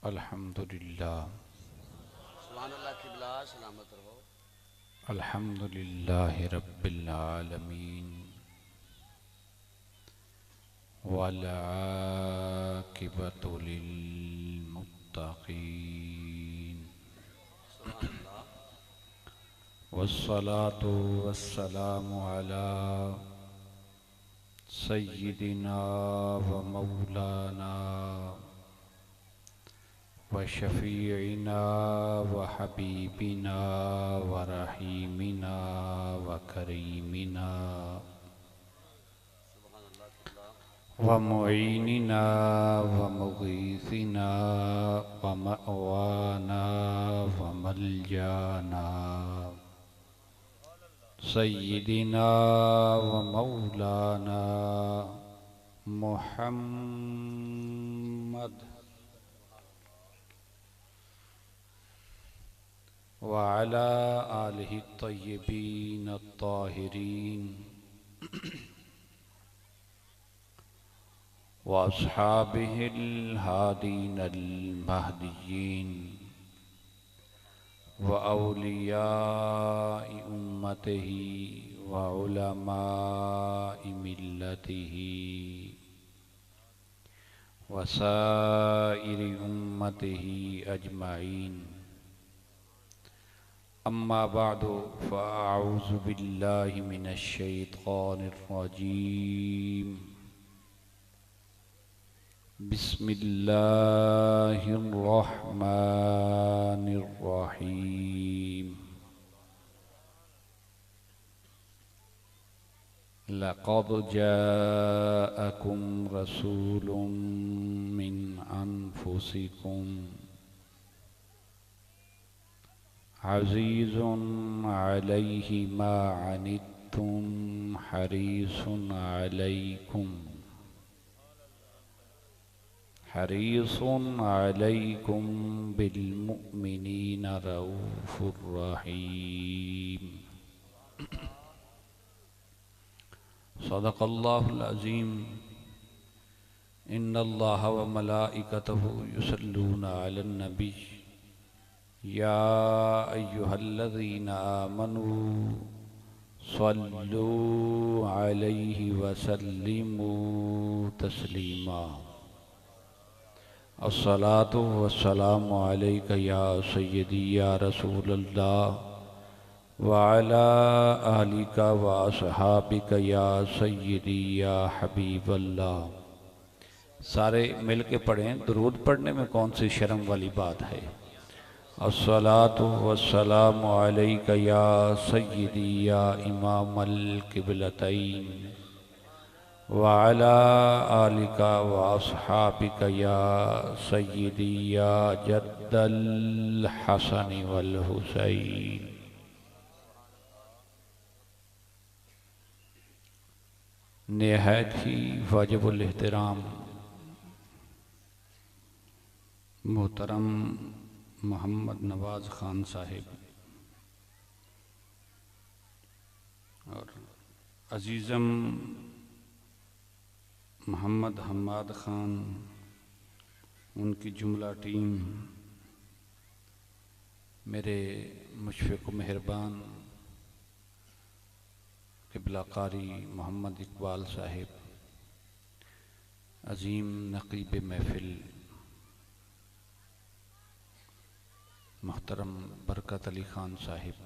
अल्हम्दुलिल्लाह सुभानअल्लाह किबला सलामत रहो। अल्हम्दुलिल्लाहि रब्बिल आलमीन वल आकिबतु लिल मुत्तकीन सुभानअल्लाह। वस्सलातु वस्सलामु अला सय्यिदिना व मौलाना व शफीइना व हबीबिना व रहीमिना व करीमिना सुभानअल्लाह किबला व मुईनिना व मुगीसिना व मअवाना व मलजाना सय्यिदिना व मौलाना मुहम्मद व अला आलिहि तय्यबीन अत्ताहिरीन व अस्हाबिहिल हादीनल महदिय्यीन व औलियाइ उम्मतिही व उलमाइ मिल्लतिही व साइरि उम्मतिही अजमाइन। अम्मा बादु फ़अऊज़ु बिल्लाहि मिनश शैतानिर रजीम। बिस्मिल्लाहिर रहमानिर रहीम। लक़द जाअकुम रसूलुम मिन अनफुसिकुम अज़ीज़ुन अलैहि मा अनित्तुम हरीसुन अलैकुम बिल मुमिनीना रऊफ़ुर रहीम। सदक़ल्लाहुल अज़ीम। इन्नल्लाहा व मलाइकतहु युसल्लूना अलन नबी या अय्युहल्लज़ीना आमनू सल्लू अलैहि व सल्लिमू तस्लीमा। अस्सलातु वस्सलामु अलैका या सय्यदी या रसूलल्लाह व अला आलिका व अस्हाबिका या सय्यदी या हबीबल्लाह। सारे मिल के पढ़ें। दुरूद पढ़ने में कौन सी शर्म वाली बात है। अस्सलातु वस्सलामु अलैका या सय्यदी या इमामल किबलतैन व अला आलिका व अस्हाबिका या सय्यदी या जद्दल हसन वल हुसैन। निहायत ही वाजिबुल एहतराम मोहतरम मोहम्मद नवाज़ ख़ान साहिब और अज़ीज़म मोहम्मद हम्माद ख़ान, उनकी जुमला टीम, मेरे मुशफ़िक़ मेहरबान क़िबला कारी मोहम्मद इकबाल साहिब, अज़ीम नक़ीब महफ़िल मोहतरम बरकत अली ख़ान साहिब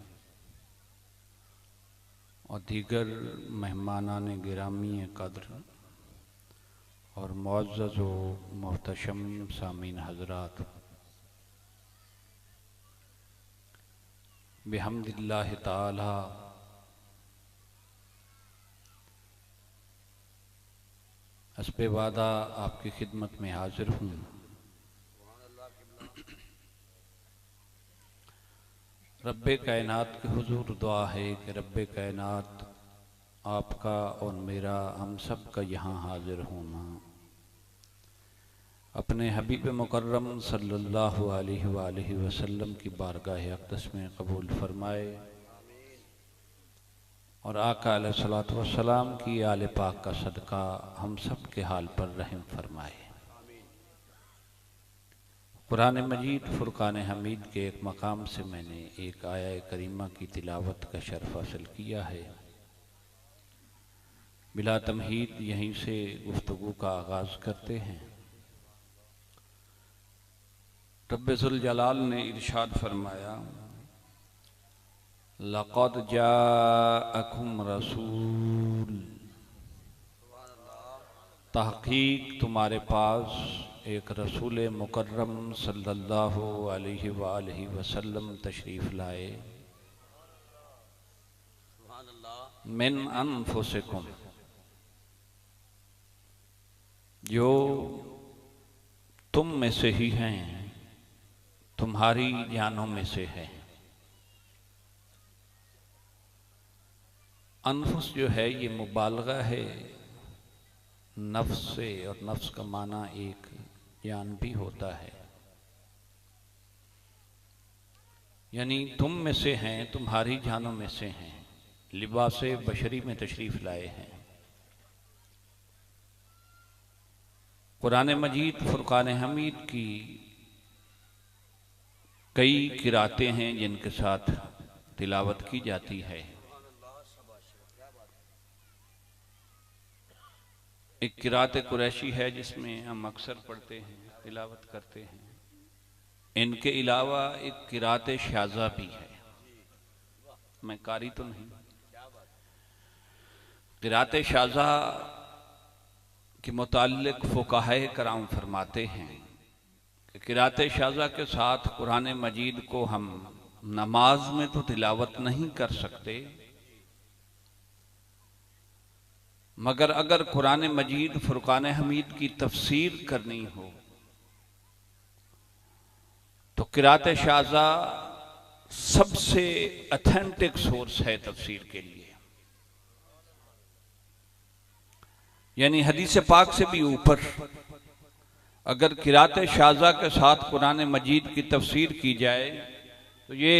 और दीगर मेहमानान गिरामी क़द्र और मुअज़्ज़ज़ व मोहतशम सामीन हज़रात, बिहम्दिल्लाहि ताला हस्बे वादा आपकी खिदमत में हाजिर हूँ। सुभानअल्लाह किबला रब्बे कायनात के हुजूर दुआ है कि रब्बे कायनात आपका और मेरा हम सब का यहाँ हाजिर होना अपने हबीब मुकर्रम सल्लल्लाहु अलैहि वसल्लम की बारगाह अक़दस में कबूल फरमाए और आका अलैहिस्सलातु वस्सलाम की आले पाक का सदका हम सब के हाल पर रहम फरमाए। कुरान मजीद फुरकान हमीद के एक मकाम से मैंने एक आया करीमा की तिलावत का शर्फ हासिल किया है। बिला तमहीद यहीं से गुफ्तगू का आगाज करते हैं। रब्बे ज़ुल जलाल ने इरशाद फरमाया, लक़द जाअकुम रसूल, तहक़ीक़ तुम्हारे पास एक रसूल मुकर्रम सल्लल्लाहु अलैहि वसल्लम तशरीफ़ लाए। मिन अनफुसिकुम, जो तुम में से ही हैं, तुम्हारी जानों में से है। अनफुस जो है ये मुबालगा है नफ्स से, और नफ्स का माना एक जान भी होता है। यानी तुम में से हैं, तुम्हारी जानों में से हैं, लिबास बशरी में तशरीफ लाए हैं। कुरान मजीद फुरकान हमीद की कई किरातें हैं जिनके साथ तिलावत की जाती है। एक किरात कुरैशी है जिसमें हम अक्सर पढ़ते हैं, तिलावत करते हैं। इनके अलावा एक किरात शाज़ा भी है। मैं कारी तो नहीं। किरात शाज़ा के मुताल्लिक फुकाहे कराम फरमाते हैं कि किरात शाज़ा के साथ कुरान मजीद को हम नमाज में तो तिलावत नहीं कर सकते, मगर अगर कुरान मजीद फुरकान हमीद की तफसीर करनी हो तो किरात शाज़ा सबसे ऑथेंटिक सोर्स है तफसीर के लिए। यानी हदीस पाक से भी ऊपर अगर किरात शाज़ा के साथ कुरान मजीद की तफसीर की जाए तो ये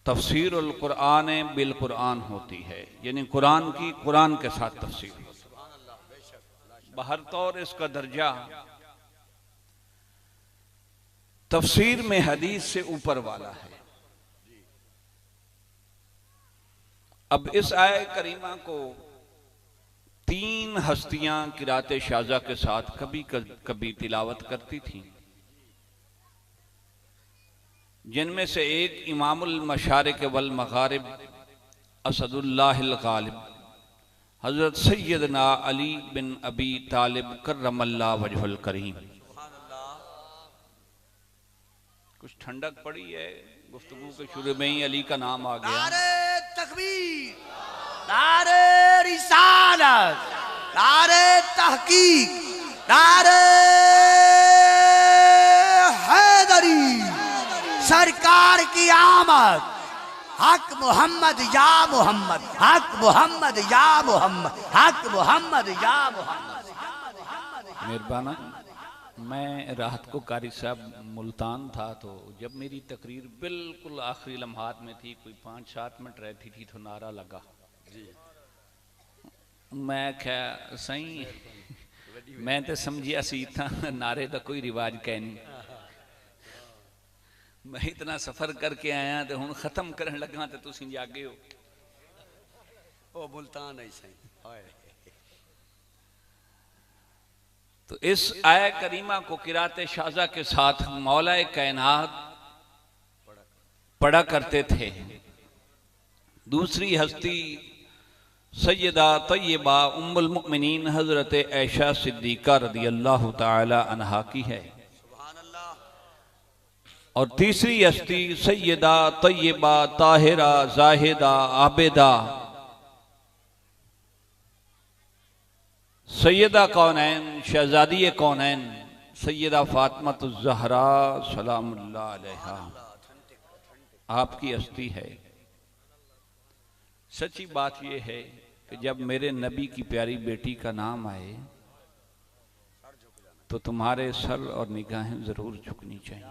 तफसीरुल कुरान बिल कुरान होती है। यानी कुरान की कुरान के साथ तफसीर। बहरतौर इसका दर्जा तफसीर में हदीस से ऊपर वाला है। अब इस आय करीमा को तीन हस्तियां किरात शाज़ा के साथ कभी कभी तिलावत करती थीं, जिनमें से एक इमामुल मशारिक वल मगारिब असदुल्लाहिल गालिब हजरत सैयदना अली बिन अबी तालिब कर्रमल्लाह वजहुल करीम। कुछ ठंडक पड़ी है, गुफ्तगू के शुरू में ही अली का नाम आ गया। नारे तकबीर, नारे रिसालत, नारे तहकीक, नारे हैदरी, सरकार की आमद, हक मोहम्मद या मोहम्मद, हक मोहम्मद या मोहम्मद, हक मोहम्मद या मोहम्मद। मेहरबाना। मैं रात को कारी साहब मुल्तान था, तो जब मेरी तकरीर बिल्कुल आखिरी लम्हात में थी, कोई 5-7 मिनट रहती थी, तो नारा लगा। मैं क्या सही मैं तो समझिया सी था नारे का कोई रिवाज कै नहीं। मैं इतना सफर करके आया तो हुण खत्म करन लगा तो तुसीं जागे हो। ओ मुल्तान ऐसे तो इस आय करीमा को किरात शाज़ा के साथ मौलाए कायनात पढ़ा करते थे। दूसरी हस्ती सैयदा तय्यबा उम्मुल मुमिनीन हजरत आयशा सिद्दीका रदियल्लाहु ताला अन्हा की है। और तीसरी हस्ती सैयदा तय्यबा ताहिरा जाहिदा आबिदा सैयदा कौनैन शहजादी कौनैन सैयदा फातिमातुज़ ज़हरा सलामुल्लाह अलैहा आपकी हस्ती है। सच्ची बात यह है कि जब मेरे नबी की प्यारी बेटी का नाम आए तो तुम्हारे सर और निगाहें जरूर झुकनी चाहिए,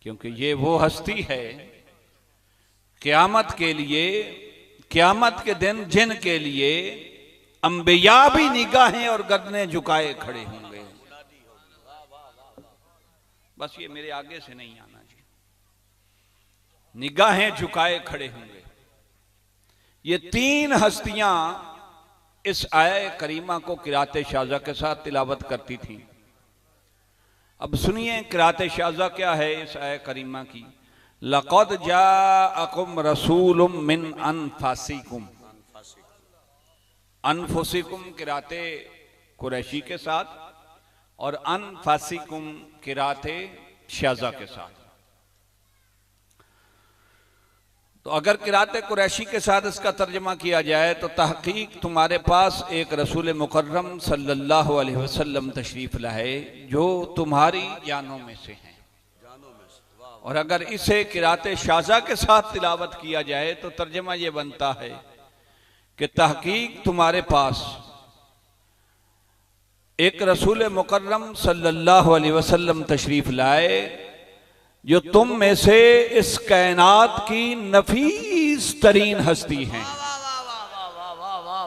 क्योंकि ये वो हस्ती है क़यामत के लिए, क़यामत के दिन जिनके लिए अंबिया भी निगाहें और गर्दनें झुकाए खड़े होंगे। बस ये मेरे आगे से नहीं आना जी। निगाहें झुकाए खड़े होंगे। ये तीन हस्तियां इस आया करीमा को किराते शाज़ा के साथ तिलावत करती थी। अब सुनिए किराते शाज़ा क्या है इस आया करीमा की। लक़द जाअकुम रसूलुम मिन अनफुसिकुम, अनफुसिकुम किराते कुरैशी के साथ और अनफुसिकुम किराते शाज़ा के साथ। तो अगर किराते कुरैशी के साथ इसका तर्जमा किया जाए तो तहकीक तुम्हारे पास एक रसूल मुकर्रम सल्लल्लाहु अलैहि वसल्लम तशरीफ लाए जो तुम्हारी जानों में से हैं। और अगर इसे किराते शाज़ा के साथ तिलावत किया जाए तो तर्जमा ये बनता है कि तहकीक तुम्हारे पास एक रसूल मुकर्रम सल्लल्लाहु अलैहि वसल्लम तशरीफ लाए जो तुम में से इस कायनात की नफीस तरीन हस्ती हैं।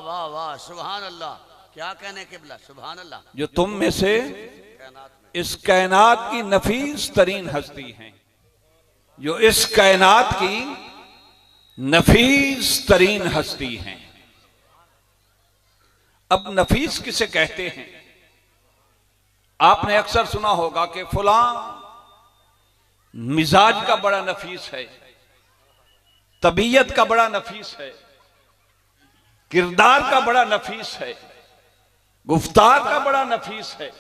वाह सुभान अल्लाह, क्या कहने किबला, सुभान अल्लाह। जो तुम में से इस कायनात की नफीस तरीन हस्ती हैं, जो इस कायनात की नफीस तरीन हस्ती हैं। अब नफीस किसे कहते हैं? आपने अक्सर सुना होगा कि फलां मिजाज का बड़ा नफीस है, तबीयत का बड़ा नफीस है, किरदार का बड़ा नफीस है, गुफ्तार का बड़ा नफीस है,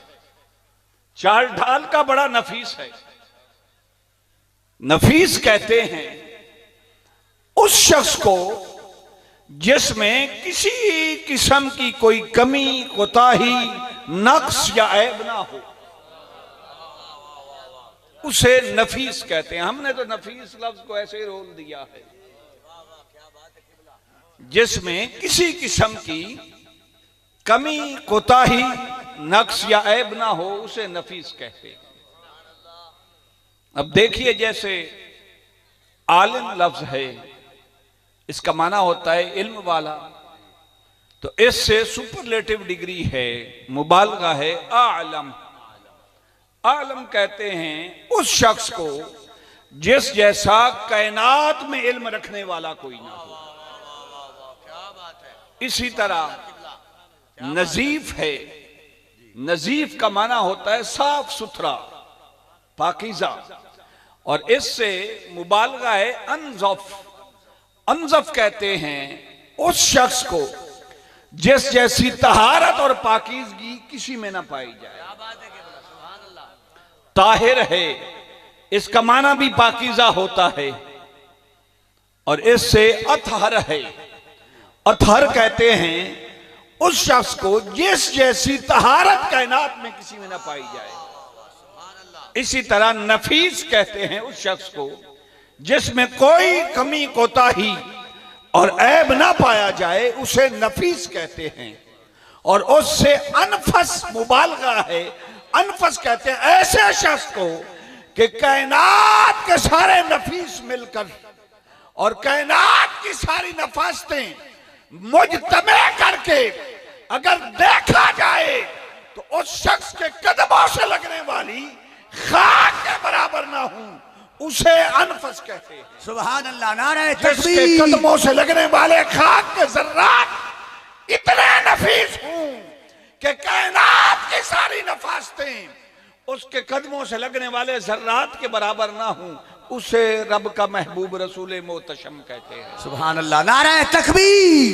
चाल ढाल का बड़ा नफीस है। नफीस कहते हैं उस शख्स को जिसमें किसी किस्म की कोई कमी, कोताही, नक्स या ऐब ना हो, उसे नफीस कहते हैं। हमने तो नफीस लफ्ज को ऐसे ही रोल दिया है। जिसमें किसी किस्म की कमी, कोताही, नक्स या ऐब ना हो उसे नफीस कहते हैं। अब देखिए जैसे आलिम लफ्ज है, इसका माना होता है इल्म वाला, तो इससे सुपरलेटिव डिग्री है, मुबालगा है आलम। आलम कहते हैं उस शख्स को जिस जैसा कायनात में इल्म रखने वाला कोई ना हो। इसी तरह नजीफ है, नजीफ का माना होता है साफ सुथरा, पाकीज़ा, और इससे मुबालगा है अनज़फ। अनज़फ कहते हैं उस शख्स को जिस जैसी तहारत और पाकीज़गी किसी में ना पाई जाए। ताहिर है, इसका माना भी पाकीज़ा होता है, और इससे अतहर है। अतहर कहते हैं उस शख्स को जिस जैसी तहारत कायनात में किसी में ना पाई जाए। इसी तरह नफीस कहते हैं उस शख्स को जिसमें कोई कमी, कोताही और ऐब ना पाया जाए, उसे नफीस कहते हैं। और उससे अनफस मुबालगा है। अनफस कहते हैं ऐसे शख्स को कि कायनात के सारे नफीस मिलकर और कायनात की सारी नफासतें मुजतमे करके अगर देखा जाए तो उस शख्स के कदमों से लगने वाली खाक के बराबर ना हो, उसे अनफस कहते हैं। सुभान अल्लाह, नारे जिसके तकबीर। कदमों से लगने वाले खाक के जर्रात इतने नफीस हों कि कायनात की सारी नफासतें उसके कदमों से लगने वाले जर्रात के बराबर ना हों, उसे रब का महबूब रसूल मोहतशम कहते हैं। सुभान अल्लाह, नारे तकबीर,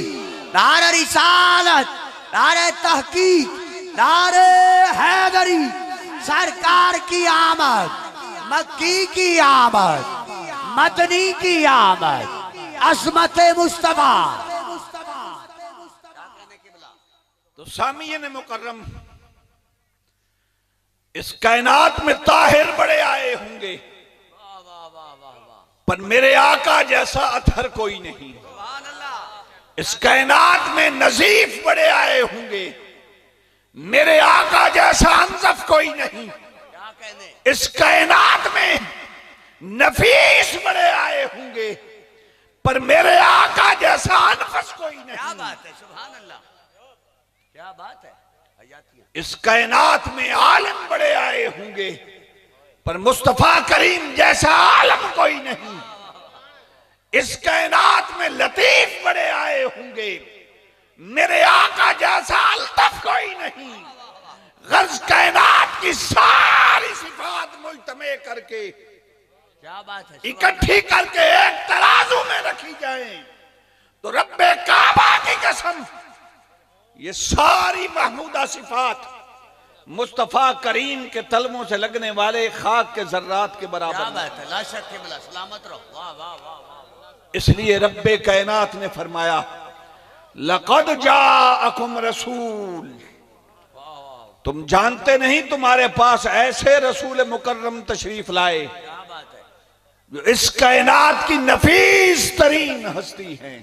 नारे रिसालत, नारे तहकीक, नारे हैदरी। सरकार की आमद, मक्की की आमद, मदनी की आमद, असमत मुस्तफा। तो सामीन मुकर्रम, इस कायनात में ताहिर बड़े आए होंगे, पर मेरे आका जैसा अतहर कोई नहीं। इस कायनात में नजीफ बड़े आए होंगे, मेरे आका जैसा अनज़फ कोई नहीं। इस कायनात में नफीस बड़े आए होंगे, पर मेरे आका जैसा अनफस कोई नहीं। क्या बात है, सुभान अल्लाह, क्या बात है। इस कायनात में आलिम बड़े आए होंगे, पर मुस्तफा करीम जैसा आलम कोई नहीं। इस कायनात में लतीफ बड़े आए होंगे, मेरे आका जैसा अल्तफ कोई नहीं। गर्ज कायनात की सारी सिफात मुजतमे करके, क्या बात है, इकट्ठी करके एक तराजू में रखी जाए तो रब्बे काबा की कसम, ये सारी महमूदा सिफात मुस्तफा करीम के तलमों से लगने वाले खाक के जर्रात के क्या बराबर। बात है, ला शक के बिला, सलामत रहो। वाह वाह वाह वाह। इसलिए रब्बे कायनात ने फरमाया, लक़द जाअकुम रसूल, तुम जानते नहीं तुम्हारे पास ऐसे रसूल मुकर्रम तशरीफ लाए क्या बात है, जो इस कायनात की नफीस तरीन हस्ती हैं।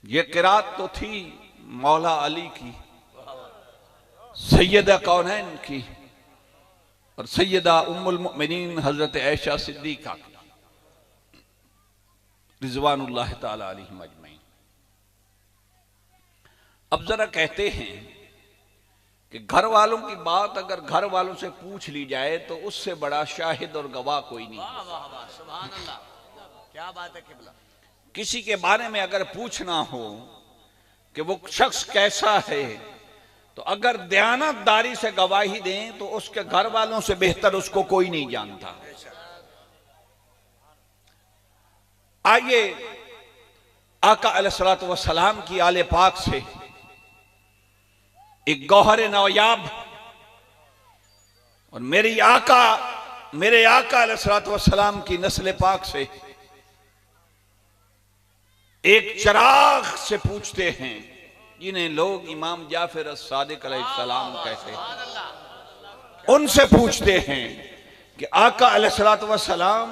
ये किरात तो थी मौला अली की, सैयदा कौनैन की और सैयदा उम्मुल मुमिनीन हजरत आयशा सिद्दीका की रिजवानुल्लाह ताला अलैहिम अजमईन। अब जरा कहते हैं कि घर वालों की बात अगर घर वालों से पूछ ली जाए तो उससे बड़ा शाहिद और गवाह कोई नहीं। वाह वाह वाह, सुभान अल्लाह, क्या बात है किबला। किसी के बारे में अगर पूछना हो कि वो शख्स कैसा है, तो अगर दयानतदारी से गवाही दें तो उसके घर वालों से बेहतर उसको कोई नहीं जानता। आइए आका अलैहिस्सलातु वस्सलाम की आले पाक से एक गौहर नौयाब और मेरे आका अलैहिस्सलातु वस्सलाम की नस्ल पाक से एक चिराग से पूछते हैं, जिन्हें लोग इमाम जाफर as-सादिक अलैहिस्सलाम कहते हैं। उनसे पूछते हैं कि आका अलैहिस्सलातु वस्सलाम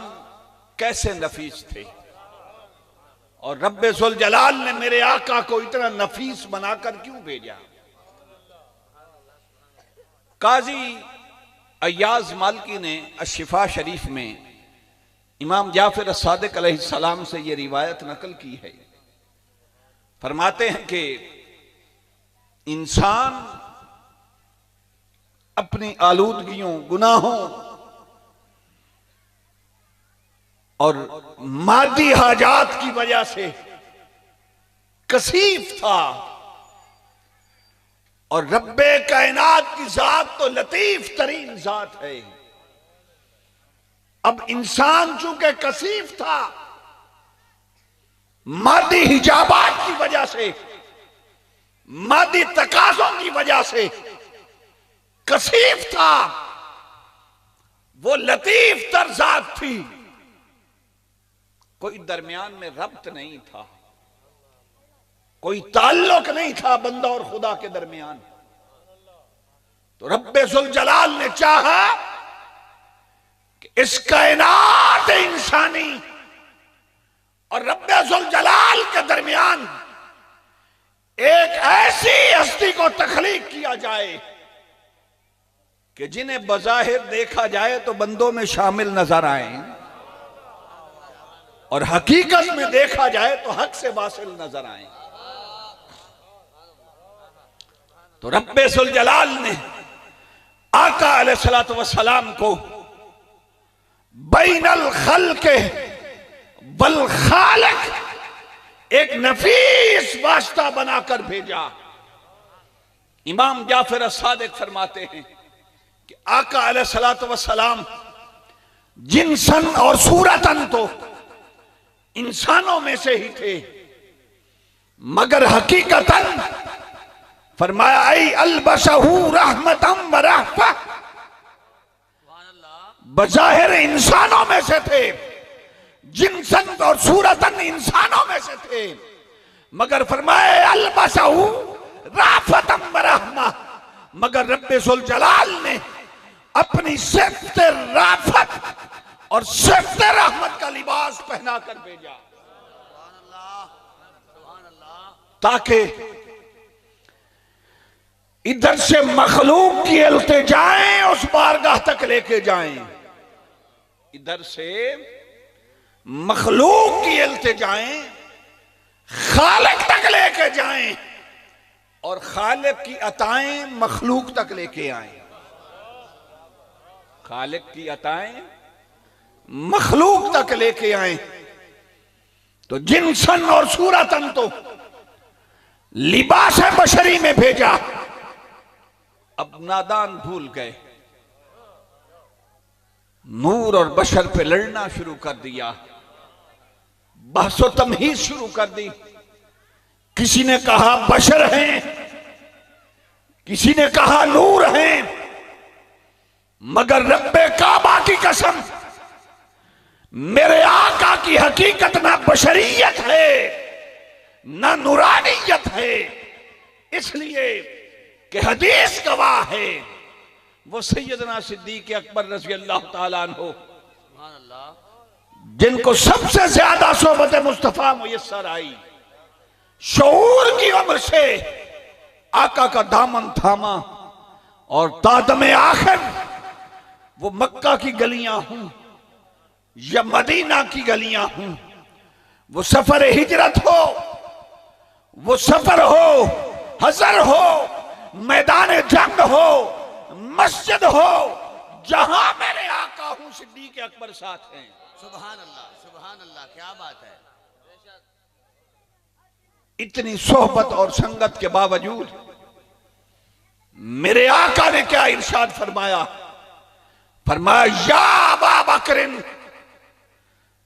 कैसे नफीस थे और रब्बे ज़ुल जलाल ने मेरे आका को इतना नफीस बनाकर क्यों भेजा। काजी अय्याज मालकी ने अश-शिफा शरीफ में इमाम जाफर as-सादिक अलैहिस्सलाम से यह रिवायत नकल की है। फरमाते हैं कि इंसान अपनी आलूदगियों, गुनाहों और मादी हाजात की वजह से कसीफ था और रब्बे कायनात की जात तो लतीफ तरीन जात है। अब इंसान चूंकि कसीफ था, मादी हिजाबात की वजह से, मादी तकाज़ों की वजह से कसीफ था, वो लतीफ तर जात थी, कोई दरमियान में रब्त नहीं था, कोई ताल्लुक नहीं था बंदा और खुदा के दरमियान। तो रब्बे ज़ुल जलाल ने चाहा कि इस कायनात इंसानी और रब्बे ज़ुल जलाल के दरमियान एक ऐसी हस्ती को तख्लीक किया जाए कि जिन्हें बज़ाहिर देखा जाए तो बंदों में शामिल नजर आए और हकीकत में देखा जाए तो हक से वासिल नजर आए। तो रब्बे ज़ुल जलाल ने आका अलैहिस्सलातु वस्सलाम को बैनल खल्क़ वल खालिक एक नफीस वास्ता बनाकर भेजा। इमाम जाफर as-सादिक फरमाते हैं कि आका अलैहिस्सलातु वस्सलाम जिन्सन और सूरतन तो इंसानों में से ही थे, मगर हकीकतन फरमाया ऐ अलबसहू रहमतम व रहफ़ा, बज़ाहिर इंसानों में से थे, जिन्सन और सूरतन इंसानों में से थे, मगर फरमाया अलबसहू राफ़तम व रहमा, मगर रब्बे ज़ुल जलाल ने अपनी सिफ़त राफ़त और सिफ़त रहमत का लिबास पहना कर भेजा ताकि इधर से मखलूक की इल्तिजाएं उस बारगाह तक लेके जाएं, इधर से मखलूक की इल्तिजाएं खालिक तक लेके जाएं और खालिक की अताएं मखलूक तक लेके आए। खालिक की अताएं मखलूक तक लेके आए, तो जिनसन और सूरतन तो लिबास बशरी में भेजा। अब नादान भूल गए, नूर और बशर पे लड़ना शुरू कर दिया, बहसो तमहीज शुरू कर दी। किसी ने कहा बशर हैं, किसी ने कहा नूर हैं, मगर रब्बे काबा की कसम, मेरे आका की हकीकत ना बशरियत है ना नूरानियत है। इसलिए कि हदीस गवाह है, वो सैयदना सिद्दीक अकबर रज़ी अल्लाह ताला अन्हु, जिनको सबसे ज्यादा सोबत मुस्तफा मुयस्सर आई, शऊर की उम्र से आका का दामन थामा और तादमे आखिर वो मक्का की गलियां हूं या मदीना की गलियां हूं, वो सफर हिजरत हो, वो सफर हो, हजर हो, मैदान जंग हो, मस्जिद हो, जहां मेरे आका हूं सिद्दीक अकबर साथ हैं। सुभान अल्लाह, सुभान अल्लाह, क्या बात है। इतनी सोहबत और संगत के बावजूद मेरे आका ने क्या इरशाद फरमाया, फरमाया या अबा बकरिन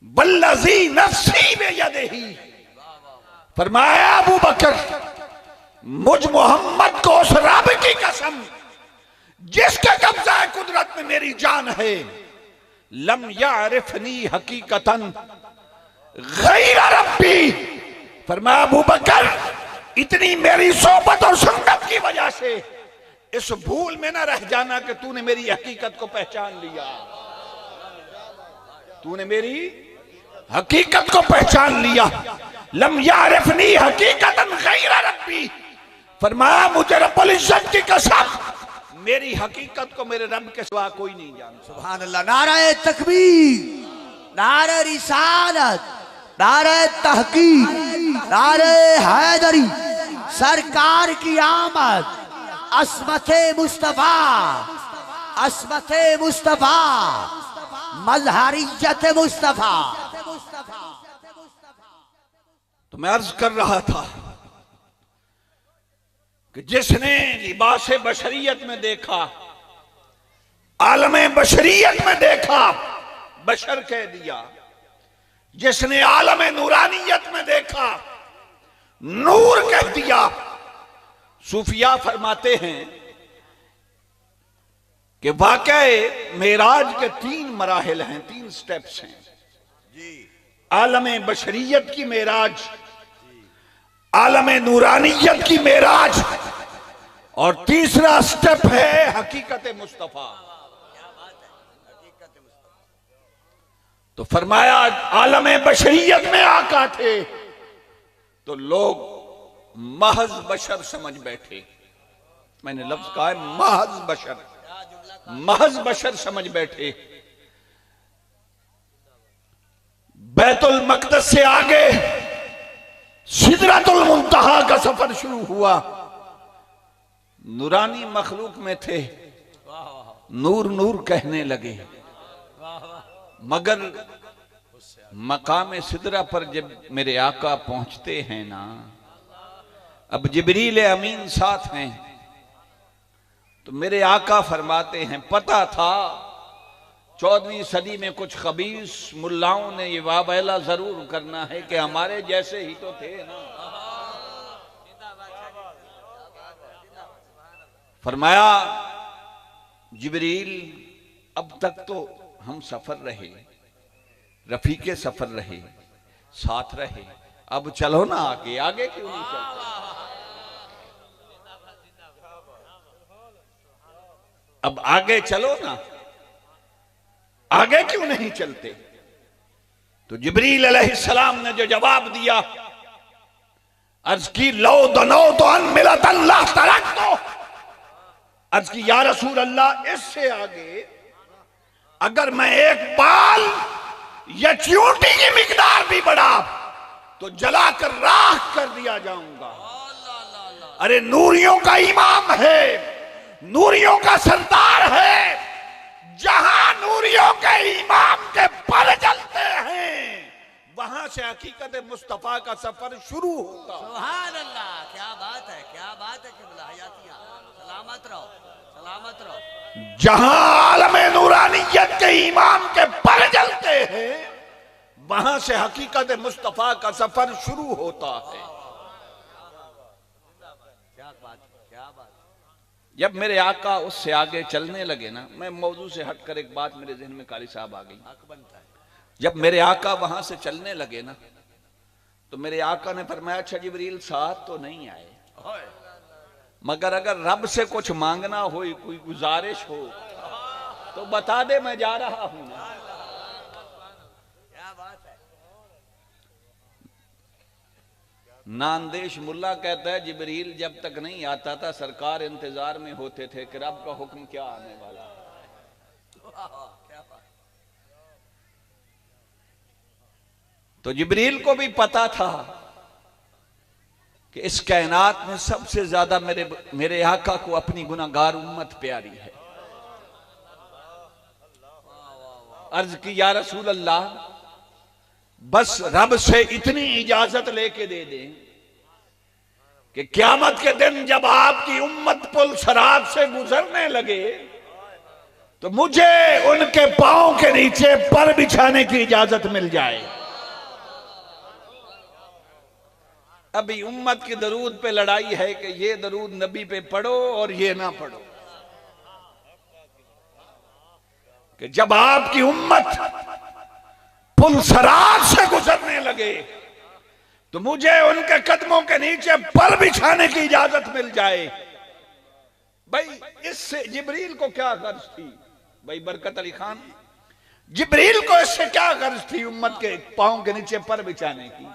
वल्लज़ी नफ्सी बियदिही, फरमाया अबू बकर, मुझ मोहम्मद को उस रब की कसम जिसके कब्जा कुदरत में मेरी जान है, लम यारिफनी हकीकतन गैर रब्बी, फरमाया अबू बकर, इतनी मेरी सोबत और संगत की वजह से इस भूल में ना रह जाना कि तूने मेरी हकीकत को पहचान लिया, तूने मेरी हकीकत को पहचान लिया। लम यारिफनी हकीकतन गैर रब्बी, फरमाया मुझे रब्बुल इज्जत की कसम, मेरी हकीकत को मेरे रब के सिवा कोई नहीं जानता। सुभान अल्लाह। नारे तकबीर, नारे रिसालत, नारे तहकीक, नारे हैदरी, सरकार की आमद, अस्मते मुस्तफा, अस्मते मुस्तफा, मजहरियत मुस्तफा। तो मैं अर्ज कर रहा था कि जिसने लिबास बशरियत में देखा, आलम बशरियत में देखा, बशर कह दिया, जिसने आलम नूरानियत में देखा, नूर कह दिया। सूफिया फरमाते हैं कि वाकई मेराज के 3 मराहिल हैं, 3 स्टेप्स हैं जी। आलम बशरियत की मेराज, आलम नूरानियत की मेराज, और तीसरा स्टेप है हकीकत मुस्तफा। तो फरमाया आलम बशरियत में आका थे तो लोग महज बशर समझ बैठे, मैंने लफ्ज कहा है महज बशर, महज बशर समझ बैठे। बैतुल मक़दस से आगे सिदरतुल मुंतहा का सफर शुरू हुआ, नूरानी मखलूक में थे, नूर नूर कहने लगे, मगर मकाम सिदरा पर जब मेरे आका पहुंचते हैं ना, अब जिब्रील अमीन साथ हैं, तो मेरे आका फरमाते हैं पता था 14वीं सदी में कुछ खबीस मुल्लाओं ने ये वाबैला जरूर करना है कि हमारे जैसे ही तो थे ना। फरमाया जिब्रील अब तक तो हम सफर रहे, रफीके सफर रहे, साथ रहे, अब चलो ना आगे, आगे क्यों नहीं चलते? अब आगे चलो ना, आगे क्यों नहीं चलते? तो जिब्रील अलैहिस्सलाम ने जो जवाब दिया, अर्ज की लो दनो तो अन मिलत अल्लाह तरक तो, अर्ज की या रसूल अल्लाह इससे आगे अगर मैं एक बाल या चींटी की मिकदार भी बढ़ा तो जलाकर राख कर दिया जाऊंगा। अरे नूरियों का इमाम है, नूरियों का सरदार है, जहां नूरियों के इमाम के पर जलते हैं वहां से हकीकत मुस्तफा का सफर शुरू होता। सुभान अल्लाह, क्या बात है, क्या बात है किबला। हयातियां सलामत रहो, सलामत रहो। जहां आलम नूरानियत के इमाम के पर जलते हैं वहां से हकीकत मुस्तफा का सफर शुरू होता है। क्या बात, क्या बात। जब मेरे आका उससे आगे चलने लगे ना, मैं मौजू से हटकर एक बात मेरे जहन में कारी साहब आ गई। हक बनता है। जब मेरे आका वहां से चलने लगे ना, तो मेरे आका ने फरमाया अच्छा जिब्रील साथ तो नहीं आए, ओए, मगर अगर रब से कुछ मांगना हो, कोई गुजारिश हो तो बता दे, मैं जा रहा हूं ना। क्या बात है। नांदेश मुल्ला कहता है जिब्रील जब तक नहीं आता था सरकार इंतजार में होते थे कि रब का हुक्म क्या आने वाला है। वाह, वाह, क्या बात। तो जिब्रील को भी पता था कि इस कायनात में सबसे ज्यादा मेरे आका को अपनी गुनाहगार उम्मत प्यारी है। अर्ज की या रसूल अल्लाह, बस रब से इतनी इजाजत लेके दे दें कि क़यामत के दिन जब आपकी उम्मत पुल सरात से गुजरने लगे तो मुझे उनके पांव के नीचे पर बिछाने की इजाजत मिल जाए। अभी उम्मत की दरूद पे लड़ाई है कि ये दरूद नबी पे पढ़ो और ये ना पढ़ो, कि जब आपकी उम्मत पुल सरात से गुजरने लगे तो मुझे उनके कदमों के नीचे पर बिछाने की इजाजत मिल जाए। भाई इससे जिब्रील को क्या गर्ज थी? भाई बरकत अली खान, जिब्रील को इससे क्या गर्ज थी उम्मत के पांव के नीचे पर बिछाने की?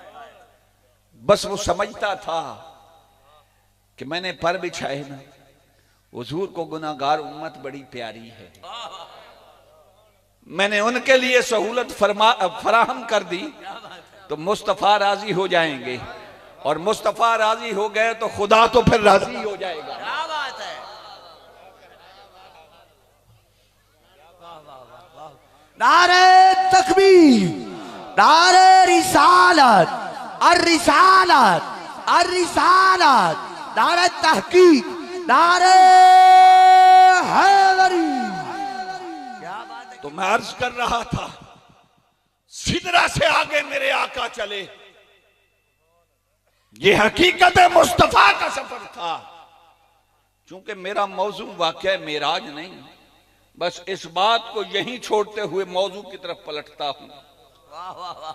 बस वो समझता था कि मैंने पर बिछाए ना, हुजूर को गुनाहगार उम्मत बड़ी प्यारी है, मैंने उनके लिए सहूलत फराहम कर दी तो मुस्तफा राजी हो जाएंगे, और मुस्तफा राजी हो गए तो खुदा तो फिर राजी हो जाएगा। क्या बात है। वाह वाह वाह वाह। नारे तकबीर, नारे रिसालत, अर्रिसालत, अर्रिसालत, नारे तहकीक, नारे हैदरी। क्या बात है। तो मैं अर्ज कर रहा था, सिदरा से आगे मेरे आका चले, ये हकीकत मुस्तफा का सफर था। चूंकि मेरा मौजू वाकया मेराज नहीं, बस इस बात को यहीं छोड़ते हुए मौजू की तरफ पलटता हूं वाह वाह वाह।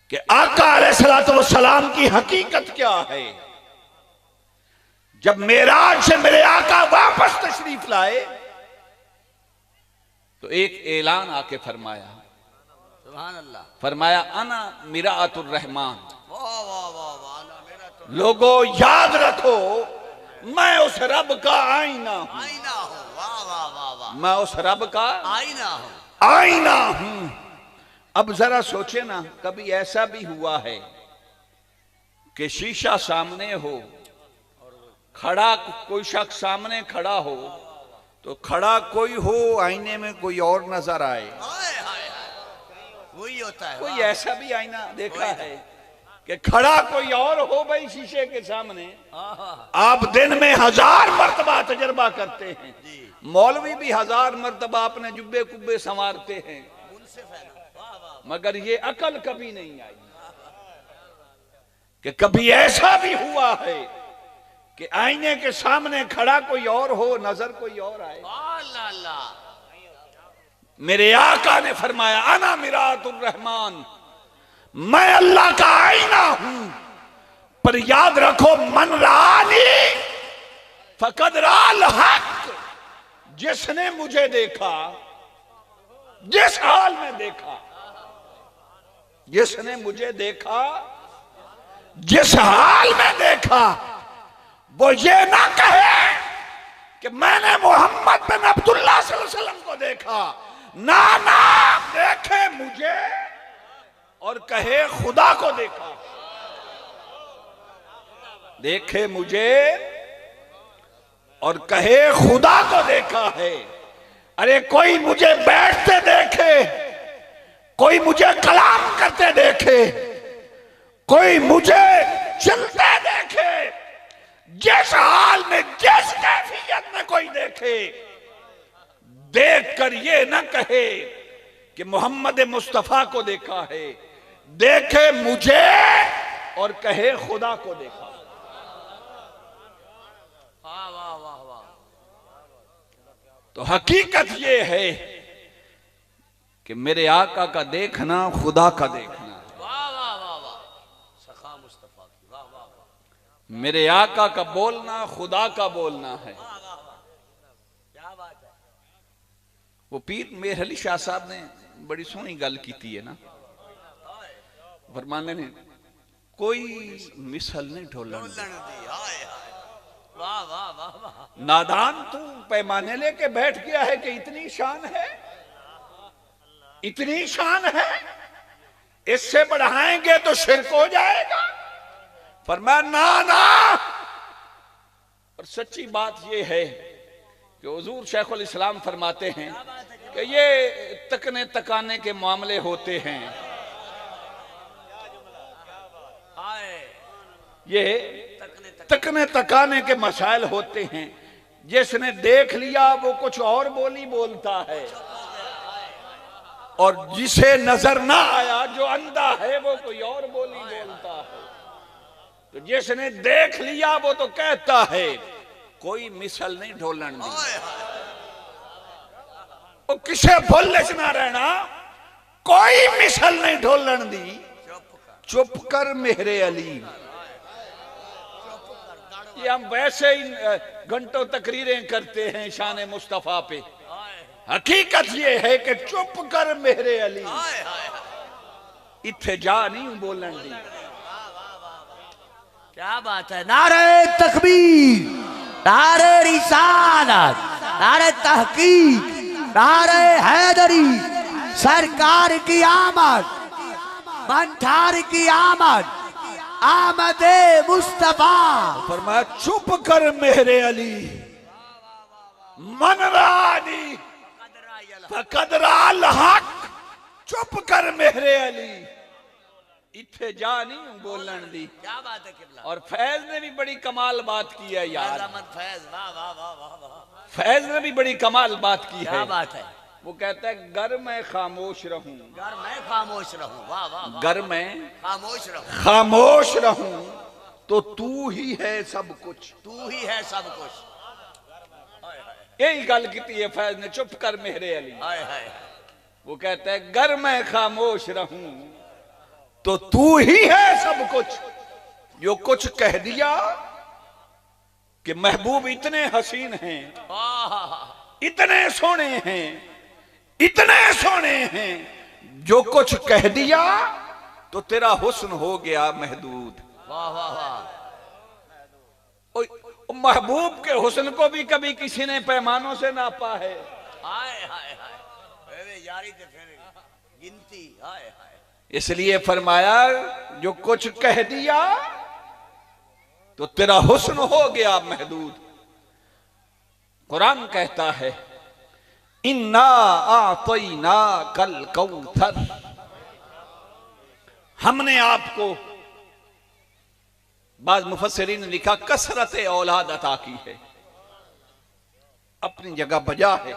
कि आका अलैहिस्सलाम की हकीकत क्या है। जब मेराज से मेरे आका वापस तशरीफ लाए तो एक ऐलान आके फरमाया, सुभान अल्लाह। फरमाया अना मिरातुर रहमान, वाह वाह वाह वाह। ना मेरा तो लोगों याद रखो मैं उस रब का आईना हूं, आईना हो। वाह वाह वाह वाह। मैं उस रब का आईना हो। आईना हूं। अब जरा सोचे ना, कभी ऐसा भी हुआ है कि शीशा सामने हो, खड़ा कोई शख्स सामने खड़ा हो तो खड़ा कोई हो, आईने में कोई और नजर आए? हाय हाय हाय, वही होता है। कोई वाह। ऐसा भी आईना देखा है कि खड़ा कोई और हो भाई शीशे के सामने? आप दिन में 1000 मर्तबा तजर्बा करते हैं, जी। मौलवी भी 1000 मर्तबा अपने जुब्बे कुब्बे संवारते हैं, मुनसिफ है ना। वाह वाह। मगर ये अकल कभी नहीं आई कि कभी ऐसा भी हुआ है कि आईने के सामने खड़ा कोई और हो, नजर कोई और आए। अल्लाह अल्लाह। मेरे आका ने फरमाया अना मिरातुर रहमान, मैं अल्लाह का आईना हूं, पर याद रखो मन रानी फकद राल हक, जिसने मुझे देखा, जिस हाल में देखा, जिसने मुझे देखा, जिस हाल में देखा, वो ये ना कहे कि मैंने मोहम्मद बिन अब्दुल्लाह सल्लल्लाहु अलैहि वसल्लम को देखा, ना ना देखे मुझे और कहे खुदा को देखा। देखे मुझे और कहे खुदा को देखा है। अरे कोई मुझे बैठते देखे, कोई मुझे कलाम करते देखे, कोई मुझे चलते देखे, जिस हाल में जिस कैफियत में कोई देखे, देखकर ये न कहे कि मोहम्मद मुस्तफा को देखा है, देखे मुझे और कहे खुदा को देखा। वाह वाह वाह वाह। तो हकीकत ये है कि मेरे आका का देखना खुदा का देखना है। वाह वाह वाह वाह। सखा मुस्तफा की वाह वाह वाह। मेरे आका का बोलना खुदा का बोलना है। क्या बात है। वो पीर मेहर अली शाह साहब ने बड़ी सोहनी गल की है ना, फरमाने ने कोई मिसल नहीं ढोलन दी। हाय हाय। वाह वाह वाह वाह। नादान तू पैमाने लेके बैठ गया है कि इतनी शान है, इतनी शान है, इससे बढ़ाएंगे तो शिरक हो जाएगा। फरमाया ना ना। और सच्ची बात यह है कि हुजूर शेखुल इस्लाम फरमाते हैं कि ये तकने तकाने के मामले होते हैं, ये तकने तकाने के मसाइल होते हैं। जिसने देख लिया वो कुछ और बोली बोलता है, और जिसे नजर ना आया, जो अंधा है, वो कोई और बोली बोलता है। तो जिसने देख लिया वो तो कहता है कोई मिसल नहीं ढोलन दी। वो किसे भुल्लच ना रहना, कोई मिसल नहीं ढोलन दी। चुप कर मेरे अली। ये हम वैसे ही घंटों तकरीरें करते हैं शान मुस्तफा पे। हकीकत ये है कि चुप कर मेरे अली, इत्थे जा नहीं बोलन दी। क्या बात है। नारे तकबीर, नारे रिसालत, नारे तहकीक, नारे हैदरी, सरकार की आमद, मंठार की आमद, आमदे मुस्तफा। फरमाया चुप कर मेरे अली, मन रानी फकदराल हक। चुप कर मेरे अली, इत्थे जा नहीं बोलन दी। क्या बात है किबला। और फैज ने भी बड़ी कमाल बात की है यार। अहमद फैज वाह वाह वाह वाह वाह। फैज ने भी बड़ी कमाल बात की क्या है। बात है। वो कहता है घर में खामोश रहूं, घर में खामोश रहूं। वाह वाह वाह। घर में खामोश रहूं, खामोश रहूं तो तू ही है सब कुछ। तू ही है सब कुछ। यही गल की है फैज ने, चुप कर मेरे अली। हाय हाय। वो कहता है घर में खामोश रहूं तो तू ही है सब कुछ। जो कुछ कह दिया कि महबूब इतने हसीन हैं, इतने सोने हैं, इतने सोने हैं, जो कुछ कह दिया तो तेरा हुस्न हो गया महदूद। वाह वाह वाह। महबूब के हुस्न को भी कभी किसी ने पैमानों से नापा है। हाय हाय हाय। यारी ते फिर गिनती। हाय हाय। इसलिए फरमाया जो कुछ कह दिया तो तेरा हुस्न हो गया महदूद। कुरान कहता है इन्ना आतैना कल कौथर, हमने आपको, बाज मुफस्सिरीन ने लिखा कसरत औलाद अता की है। अपनी जगह बजा है,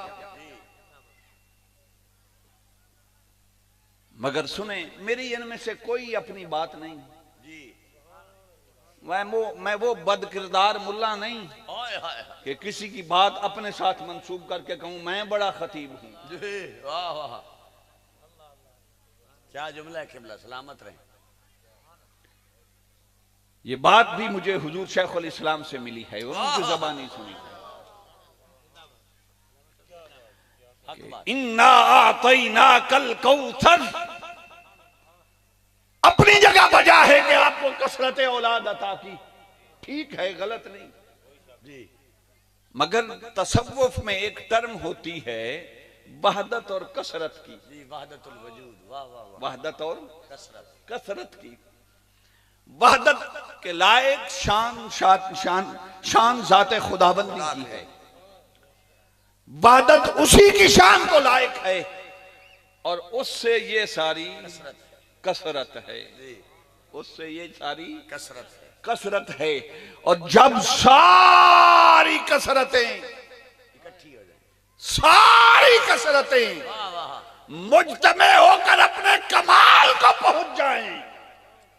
मगर सुने मेरी इनमें से कोई अपनी बात नहीं जी। मैं वो बदकिरदार मुल्ला नहीं कि किसी की बात अपने साथ मंसूब करके कहूं मैं बड़ा खतीब हूं। वाह वाह। क्या जुमला है किबला, सलामत रहे। ये बात भी मुझे हुजूर शेखुल इस्लाम से मिली है, उनकी ज़बानी सुनी है। इन्ना आतैना कल कौसर, अपनी जगह बजा है कि आपको कसरत औलाद अता की। ठीक है, गलत नहीं जी, मगर तसव्वुफ में एक टर्म होती है वहदत और कसरत की। जी, वहदतुल वजूद। वाह वाह वाह। वहदत और कसरत, कसरत की। वहदत के लायक शान शान शान शान जाते खुदाबंदी की है। वहदत उसी की शान को लायक है और उससे ये सारी कसरत है, उससे ये सारी कसरत है। और जब सारी कसरतें इकट्ठी हो जाए, सारी कसरतें मुज्तमे होकर अपने कमाल को पहुंच जाएं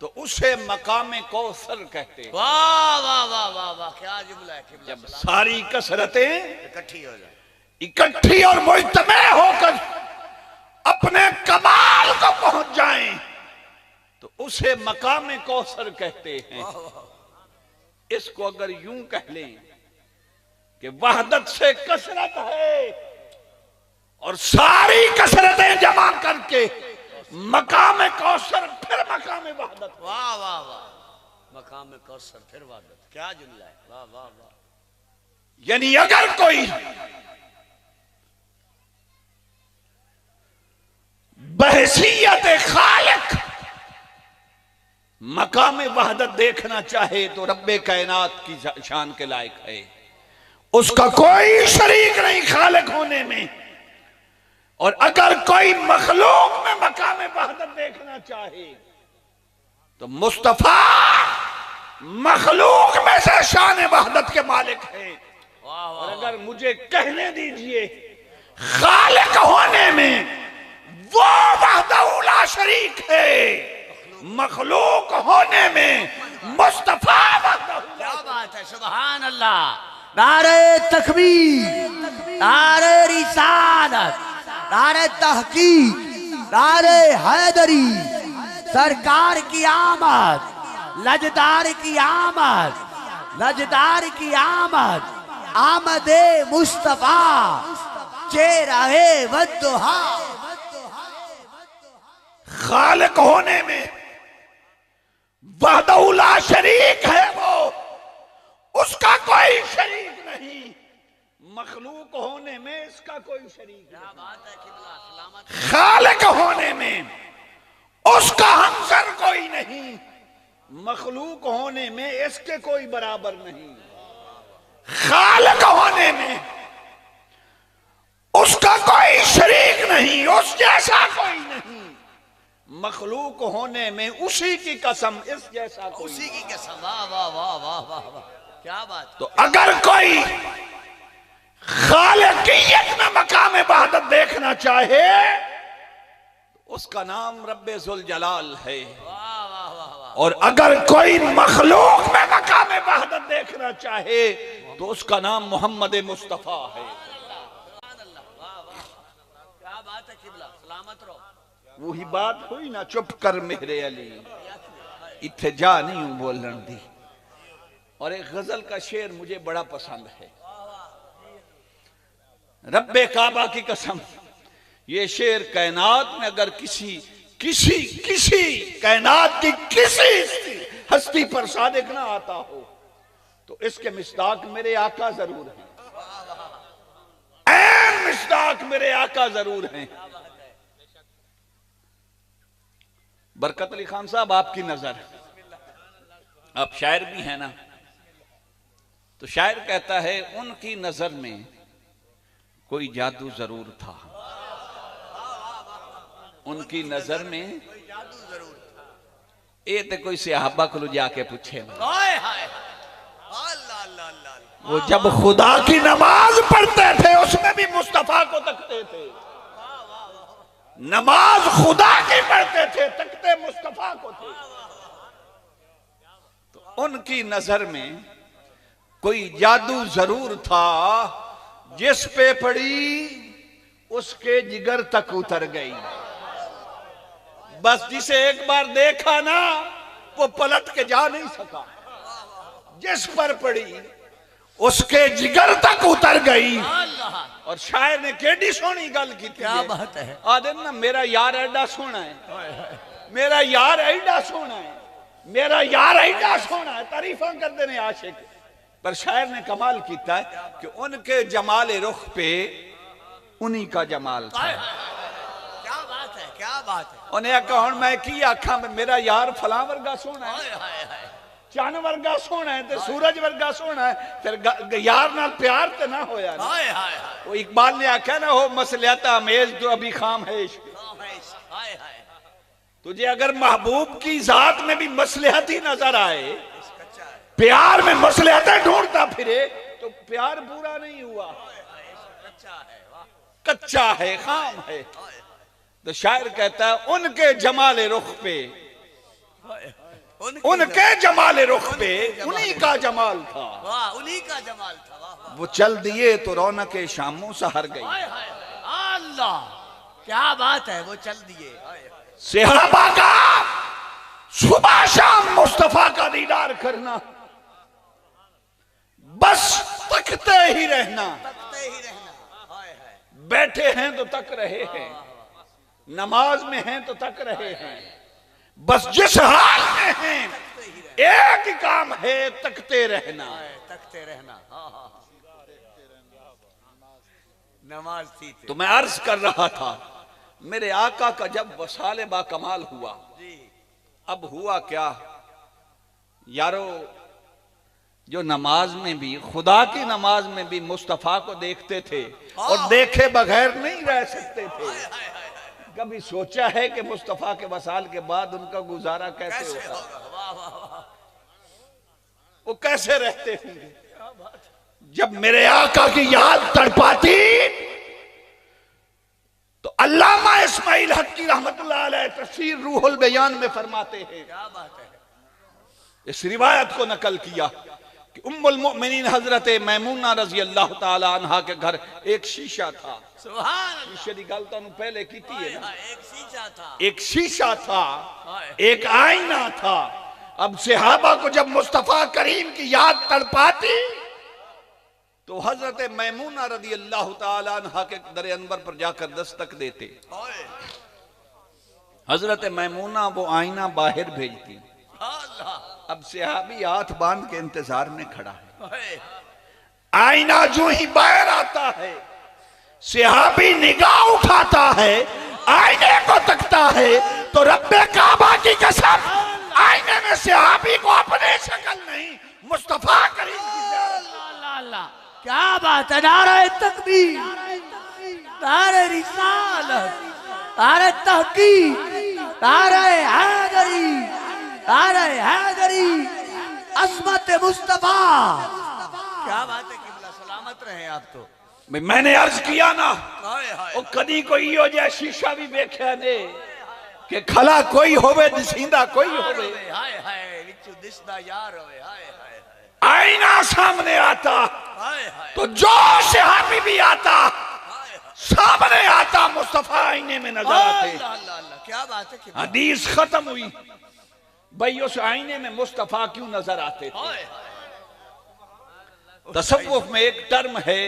तो उसे मकाम कौसर कहते हैं। वाह वाह वाह वाह वाह, क्या जुमला है किबला। जब सारी कसरतें इकट्ठी हो जाए, इकट्ठी और मुज्तमे होकर अपने कमाल को पहुंच जाएं तो उसे मकाम कौसर कहते हैं। इसको अगर यूं कह लें कि वहदत से कसरत है और सारी कसरतें जमा करके मकाम कौसर फिर मकाम वहदत। वाह वाह वाह, मकाम कौसर फिर वहदत, क्या जुमला है, वाह वाह वाह। यानी अगर कोई बहसीयत खालिक मकाम वहदत देखना चाहे तो रब्बे कायनात की शान के लायक है। उसका कोई शरीक नहीं खालिक होने में। और अगर कोई मखलूक में मकाम वहदत देखना चाहे तो मुस्तफा मखलूक में से शान वहदत के मालिक है। और अगर मुझे कहने दीजिए खालिक होने में वो वहदहू ला शरीक है, मखलूक होने में मुस्तफा वहदहू। क्या बात है, सुभान अल्लाह। नारे तकबीर, नारे रिसालत, नारे तहकीक, नारे हैदरी, सरकार की आमद, लजदार की आमद, लजदार की आमद, आमदे मुस्तफा चेहरे वद्दुहा। खालिक होने में वहदहू ला शरीक है वो, उसका कोई शरीक नहीं। मखलूक होने में इसका कोई शरीक नहीं। बात है किबला, सलामत। खालिक होने में उसका हमसर कोई नहीं, मखलूक होने में इसके कोई बराबर नहीं। खालिक होने में उसका कोई शरीक नहीं, उस जैसा कोई नहीं। मखलूक होने में उसी की कसम, इस जैसा कोई उसी की कसम, वाह वाह वाह वाह वाह वाह, क्या बात। तो अगर कोई खालिकियत में मकाम वहदत देखना चाहे तो उसका नाम रब्बे जुल जलाल है। वाह वाह वाह वाह। और अगर कोई मखलूक में मकाम वहदत देखना चाहे तो उसका नाम मोहम्मद मुस्तफा है। क्या बात है किबला, सलामत रहो। वही बात हुई ना, चुप कर मेरे अली, इत्थे जा नहीं हूं बोलन दी। और एक गजल का शेर मुझे बड़ा पसंद है, रब्बे काबा की कसम। ये शेर कायनात में अगर किसी किसी किसी कायनात की किसी हस्ती पर सादिक ना आता हो तो इसके मिस्दाक मेरे आका जरूर हैं, ऐन मिस्दाक मेरे आका जरूर हैं। बरकत अली खान साहब, आपकी नजर, आप शायर भी हैं ना, तो शायर कहता है उनकी नजर में कोई जादू जरूर था, उनकी नजर में ये तो कोई सहाबा को जाके पूछे ना। हाय हाय, अल्लाह अल्लाह अल्लाह। वो जब खुदा की नमाज पढ़ते थे उसमें भी मुस्तफा को तकते थे। नमाज खुदा की पढ़ते थे, तकते मुस्तफा को थे। तो उनकी नजर में कोई जादू जरूर था, जिस पे पड़ी उसके जिगर तक उतर गई। बस जिसे एक बार देखा ना वो पलट के जा नहीं सका, जिस पर पड़ी उसके जिगर तक उतर गई। और शायर ने केडी सोनी गल की, क्या बात है। आदे ना मेरा यार एडा सोना है, मेरा यार एडा सोना है, मेरा यार एडा सोना है, तारीफा करते ने आशिक। पर शायर ने कमाल किया है कि उनके जमाल रुख पे उन्हीं का जमाल था। क्या बात है, क्या बात है। उन्हें कहा मैं की आखा, मेरा यार फलां वर्गा सोना है, हाय हाय हाय, चन वर्गा सोना है ते सूरज वर्गा सोना है, फिर यार नाल प्यार ते ना होया ना। हाय हाय हाय वो इकबाल ने आख्या ना, हो मसलियाता अमेज तो अभी खाम है इश्क। हाय हाय तुझे अगर महबूब की जात में भी मसलिहत ही नजर आए, कच्चा है, प्यार में मसलिहतें ढूंढता फिरे, तो प्यार पूरा नहीं हुआ, कच्चा है, वाह कच्चा है, खाम है। तो शायर कहता है उनके जमाले रुख पे, उनके जमाले रुख पे उन्हीं का जमाल था, वाह उन्हीं का जमाल था, वाह वो चल दिए तो रौनक शामों से हर गई। हाय हाय अल्लाह क्या बात है, वो चल दिए। हाय सहाबा का सुबह शाम मुस्तफा का दीदार करना, बस तकते ही रहना, तकते ही रहना। हाय हाय बैठे हैं तो तक रहे हैं, नमाज में हैं तो तक रहे हैं, बस जिस हाल में हैं एक ही काम है, तकते रहना। तकते रहना। हाँ हाँ नमाज थी तो मैं अर्ज कर रहा था, मेरे आका का जब वसाले बा कमाल हुआ, जी, अब हुआ क्या यारो, जो नमाज में भी, खुदा की नमाज में भी मुस्तफा को देखते थे और देखे बगैर नहीं रह सकते थे। कभी सोचा है कि मुस्तफा के वसाल के बाद उनका गुजारा कैसे होगा? वाह वाह वाह वो कैसे रहते होंगे? जब मेरे आका की याद तड़पाती तो अल्लामा इस्माइल हक्की रहमतुल्लाह अलैह तफसीर रूहुल बयान में फरमाते हैं, क्या बात है, इस रिवायत को नकल किया कि उम्मुल मोमिनीन हजरत मैमूना रजी अल्लाह ताला अन्हा के घर एक शीशा था। सुभान अल्लाह। शीशे की गल तो पहले की थी है ना, एक शीशा था, एक शीशा था, एक आईना था। अब सहाबा को जब मुस्तफा करीम की याद तड़पाती तो हजरत मैमूना रदी अल्लाह ताला अन्हा के दर अनवर पर जाकर दस्तक देते। हजरत मैमूना वो आईना बाहर भेजती, अब सहाबी हाथ बांध के इंतजार में खड़ा है। आईना जो ही बाहर आता है, सहाबी निगाह उठाता है, आईने को तकता है तो रब्बे काबा की कसम, आईने में सहाबी को अपने शक्ल नहीं, मुस्तफा करीम की अल्लाह क्या बात है। नारे तकबीर, नारे रिसालत, नारे तहकीक, नारे हैदरी, नारे हैदरी, अज़मत मुस्तफा। क्या बात है किबला, सलामत रहे आप। तो मैंने अर्ज किया ना, हाय हाय वो कदी कोई हो जाए शीशा भी वेख्या ने कि खला कोई होवे दिसींदा कोई होवे, हाय हाय विचू दिसदा यार होवे। हाय हाय आईना सामने आता हाय हाय तो जो सहाबी भी आता सामने आता, मुस्तफा आईने में नजर आते। अल्लाह अल्लाह अल्लाह क्या बात है कि हदीस खत्म हुई, भाई उस आईने में मुस्तफा क्यों नजर आते थे? हाय तसव्वुफ में एक टर्म है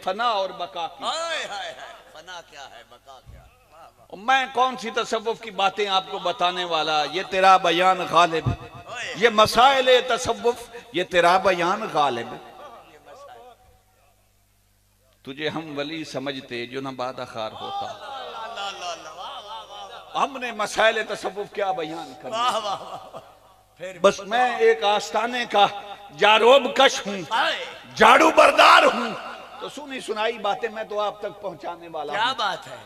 फना और बका की। हाय हाय फना क्या है, बका क्या? और मैं कौन सी तसव्वुफ की बातें आपको बताने वाला, ये तेरा बयान गालिब, ये मसाइल तसव्वुफ, ये तेरा बयान गालिब। तुझे हम वली समझते जो न बादाखार होता, हमने मसाइल तसव्वुफ क्या बयान करना। बस मैं एक आस्ताने का जारोब कश हूँ, झाड़ू बरदार हूँ, तो सुनी सुनाई बातें मैं तो आप तक पहुंचाने वाला क्या हूं। बात है,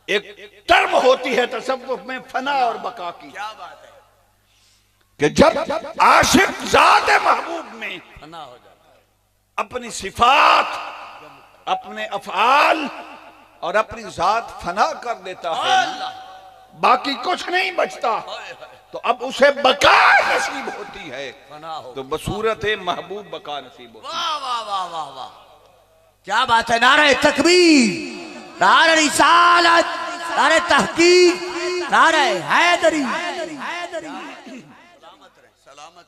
एक टर्म होती है तसव्वुफ में फना और बका की, क्या बात है, कि जब आशिक ज़ात महबूब में फना हो जाता है। अपनी सिफात, अपने अफआल और अपनी जात फना कर देता है ना, बाकी कुछ नहीं बचता, तो अब उसे बका नसीब होती है, फना हो। तो बसूरत महबूब बका नसीब होती है। वाह वाह वाह वाह वाह क्या बात है। नारे तकबीर, नारे रिसालत, नारे तहकीक, नारे हैदरी,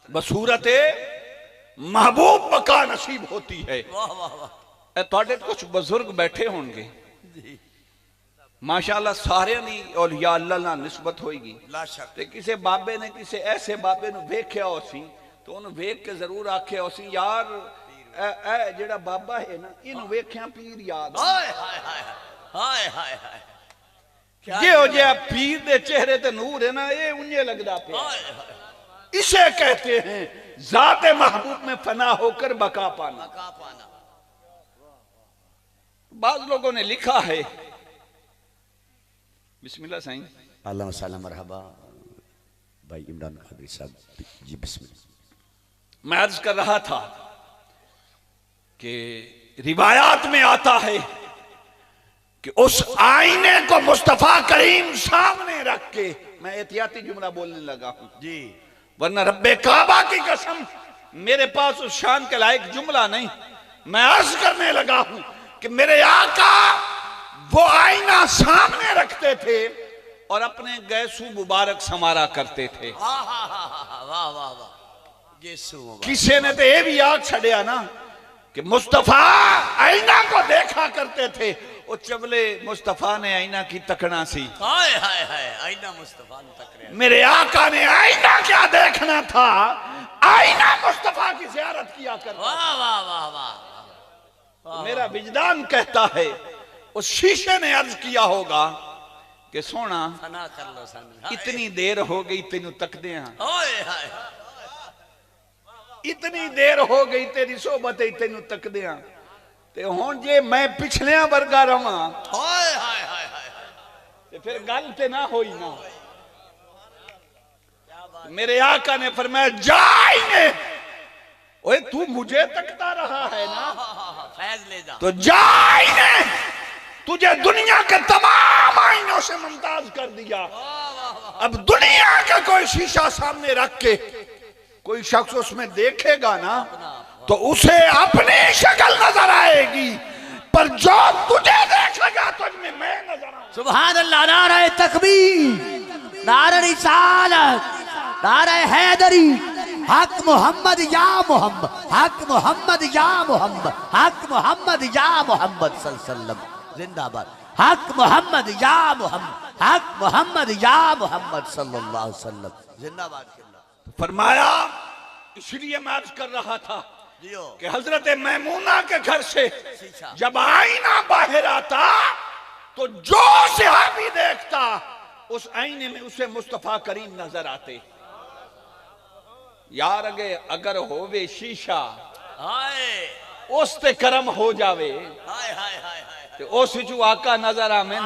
बसूरत महबूब बका नसीब होती है। वाह वाह वाह थोड़े कुछ बुजुर्ग बैठे होंगे माशाअल्लाह, सारे नहीं औलिया अल्लाह नाल निस्बत होएगी, ला शक। ते किसे बाबे ने किसे ऐसे बाबे नु वेख्या होसी तो उन्हें वेख के जरूर आख्या होसी, यार ए जेड़ा बाबा है ना, इन्हू वेख्या पीर याद आ। हाय हाय हाय हाय हाय हाय क्या जे हो जे पीर दे चेहरे ते नूर है ना, ये उन्हें लगदा पे। हाय हाय इसे कहते हैं जाते महबूब में फना होकर बका पाना। बाज लोगों ने लिखा है, बिस्मिल्लाह साईं। अल्लाह सलाम मरहबा भाई इमरान कादरी साहब जी बिस्मिल्लाह। मैं अर्ज कर रहा था कि रिवायात में आता है कि उस आईने को मुस्तफा करीम सामने रख के, मैं एहतियाती जुमला बोलने लगा हूं जी, वरना रब्बे काबा की कसम मेरे पास उस शान के लायक जुमला नहीं। मैं अर्ज करने लगा हूं कि मेरे आका वो आईना सामने रखते थे और अपने गैसू मुबारक समारा करते थे। वाह वाह वाह, किसी ने तो ये भी याद छड़िया ना कि मुस्तफा आईना को देखा करते थे। वो चबले मुस्तफा ने आईना की तकना सी। हाय हाय हाय, आईना मुस्तफा ने तक रहे। मेरे आका ने आईना क्या देखना था, आईना मुस्तफा की ज़ियारत किया करता। वाह वाह वाह वाह। मेरा विजदान कहता है उस शीशे ने अर्ज किया होगा कि सोना फना कर लो सन, इतनी देर हो गई तेनू तकदे हां, हाय हाय, इतनी देर हो गई तेरी सोबत तेनू तकदे हां, ते हुण जे मैं पिछलियां वर्गा रवां हाय हाय हाय हाय, ते फिर गल ते ना होई ना। मेरे आका ने फरमाया जाएंगे, ओए तू मुझे तकता रहा है ना, फैज ले जा तो जाएंगे, तुझे दुनिया के तमाम आईनों से मुमताज कर दिया। अब दुनिया का कोई शीशा सामने रख के कोई शख्स उसमें देखेगा ना तो उसे अपनी शक्ल नजर आएगी, पर जो तुझे देखेगा तुझमें मैं नजर आऊंगा। सुभान अल्लाह। नारे तकबीर, नारे रिसालत, नारे हैदरी, हक मोहम्मद या मोहम्मद, हक मोहम्मद या मोहम्मद, हक मोहम्मद या मोहम्मद सल्लल्लाहु जिंदाबाद, हक मोहम्मद या मोहम्मद, हक मोहम्मद या मोहम्मद सल्लल्लाहु अलैहि वसल्लम जिंदाबाद। फरमाया, इसलिए मैं अर्ज कर रहा था कि हजरत मैमूना के घर से जब आईना बाहर आता तो जो सहाबी देखता उस आईने में उसे मुस्तफा करीम नजर आते। यार अगे अगर होवे शीशा उस ते करम हो जावे, तो उस विचू आका नजर आवे।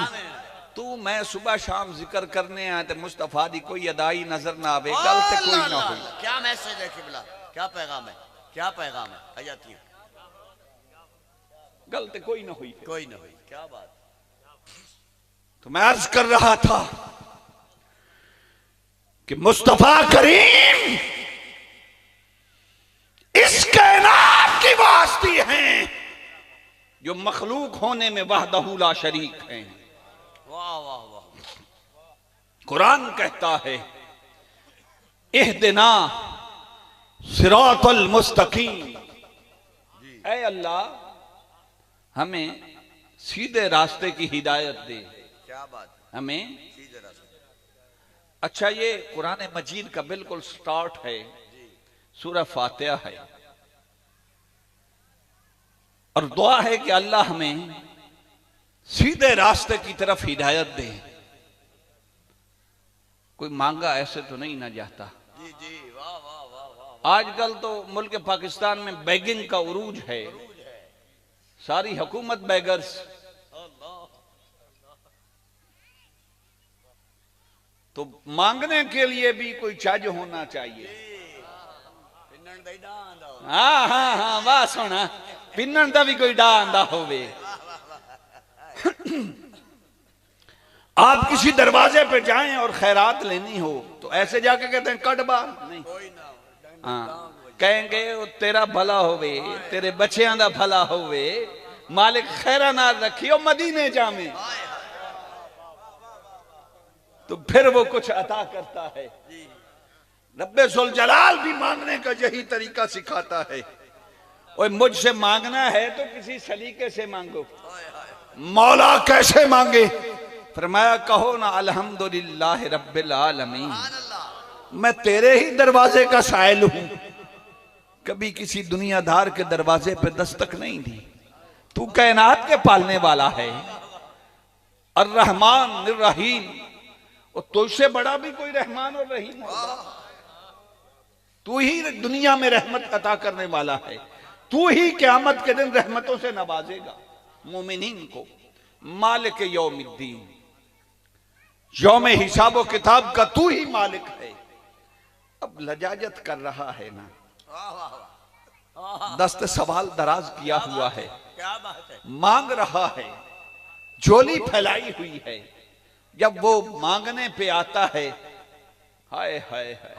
तू मैं सुबह शाम जिक्र करने आए तो मुस्तफा दी कोई अदाई नजर ना आवे, गल ते कोई ना हो। क्या मैसेज है किबला, क्या पैगाम है, क्या पैगाम है हयाती, गल ते कोई ना हुई, कोई ना हुई, क्या बात। तो मैं अर्ज कर रहा था कि मुस्तफा करीम इस कायनात की वास्ती हैं जो मखलूक होने में वहदहू ला शरीक हैं। वाह वाह वाह। कुरान कहता है इहदिना सिरातल मुस्तकीम, ऐ अल्लाह हमें सीधे रास्ते की हिदायत दे। क्या बात, हमें सीधे रास्ते। अच्छा, ये कुरान मजीद का बिल्कुल स्टार्ट है, सूरह फातिहा है, और दुआ है कि अल्लाह हमें सीधे रास्ते की तरफ हिदायत दे। कोई मांगा ऐसे तो नहीं ना जाता। जी जी, वाह वाह वाह वाह। आजकल तो मुल्क पाकिस्तान में बेगिंग का उरूज है, सारी हुकूमत बेगर्स। तो मांगने के लिए भी कोई चज होना चाहिए। हाँ हाँ हाँ, वाह सोना, पिन्नन का भी कोई डा आंदा होवे। आप किसी दरवाजे पे जाएं और खैरात लेनी हो तो ऐसे जाके कहते हैं कटबा नहीं, हाँ कहेंगे तेरा भला होवे, तेरे बच्चियां दा भला होवे, मालिक खैरा ना रखियो, मदीने जामे, तो फिर वो कुछ अता करता है। रब्बे जुल जलाल भी मांगने का यही तरीका सिखाता है। और मुझसे मांगना है तो किसी सलीके से मांगो। मौला कैसे मांगे? फरमाया कहो ना अल्हम्दुलिल्लाह रब्बिल आलमीन, मैं तेरे ही दरवाजे का साइल हूं, कभी किसी दुनियादार के दरवाजे पे दस्तक नहीं दी। तू कायनात के पालने वाला है, अर्रहमान निर्रहीम, और तुझसे बड़ा भी कोई रहमान और रहीम होगा? तू ही दुनिया में रहमत अता करने वाला है, तू ही क़यामत के दिन रहमतों से नवाजेगा मोमिनीन को। मालिक यौमिद्दीन, यौम हिसाब व किताब का तू ही मालिक है। अब लजाजत कर रहा है ना, दस्त सवाल दराज किया हुआ है, क्या बात है। मांग रहा है, झोली फैलाई हुई है। जब वो मांगने पे आता है, हाय हाय हाय,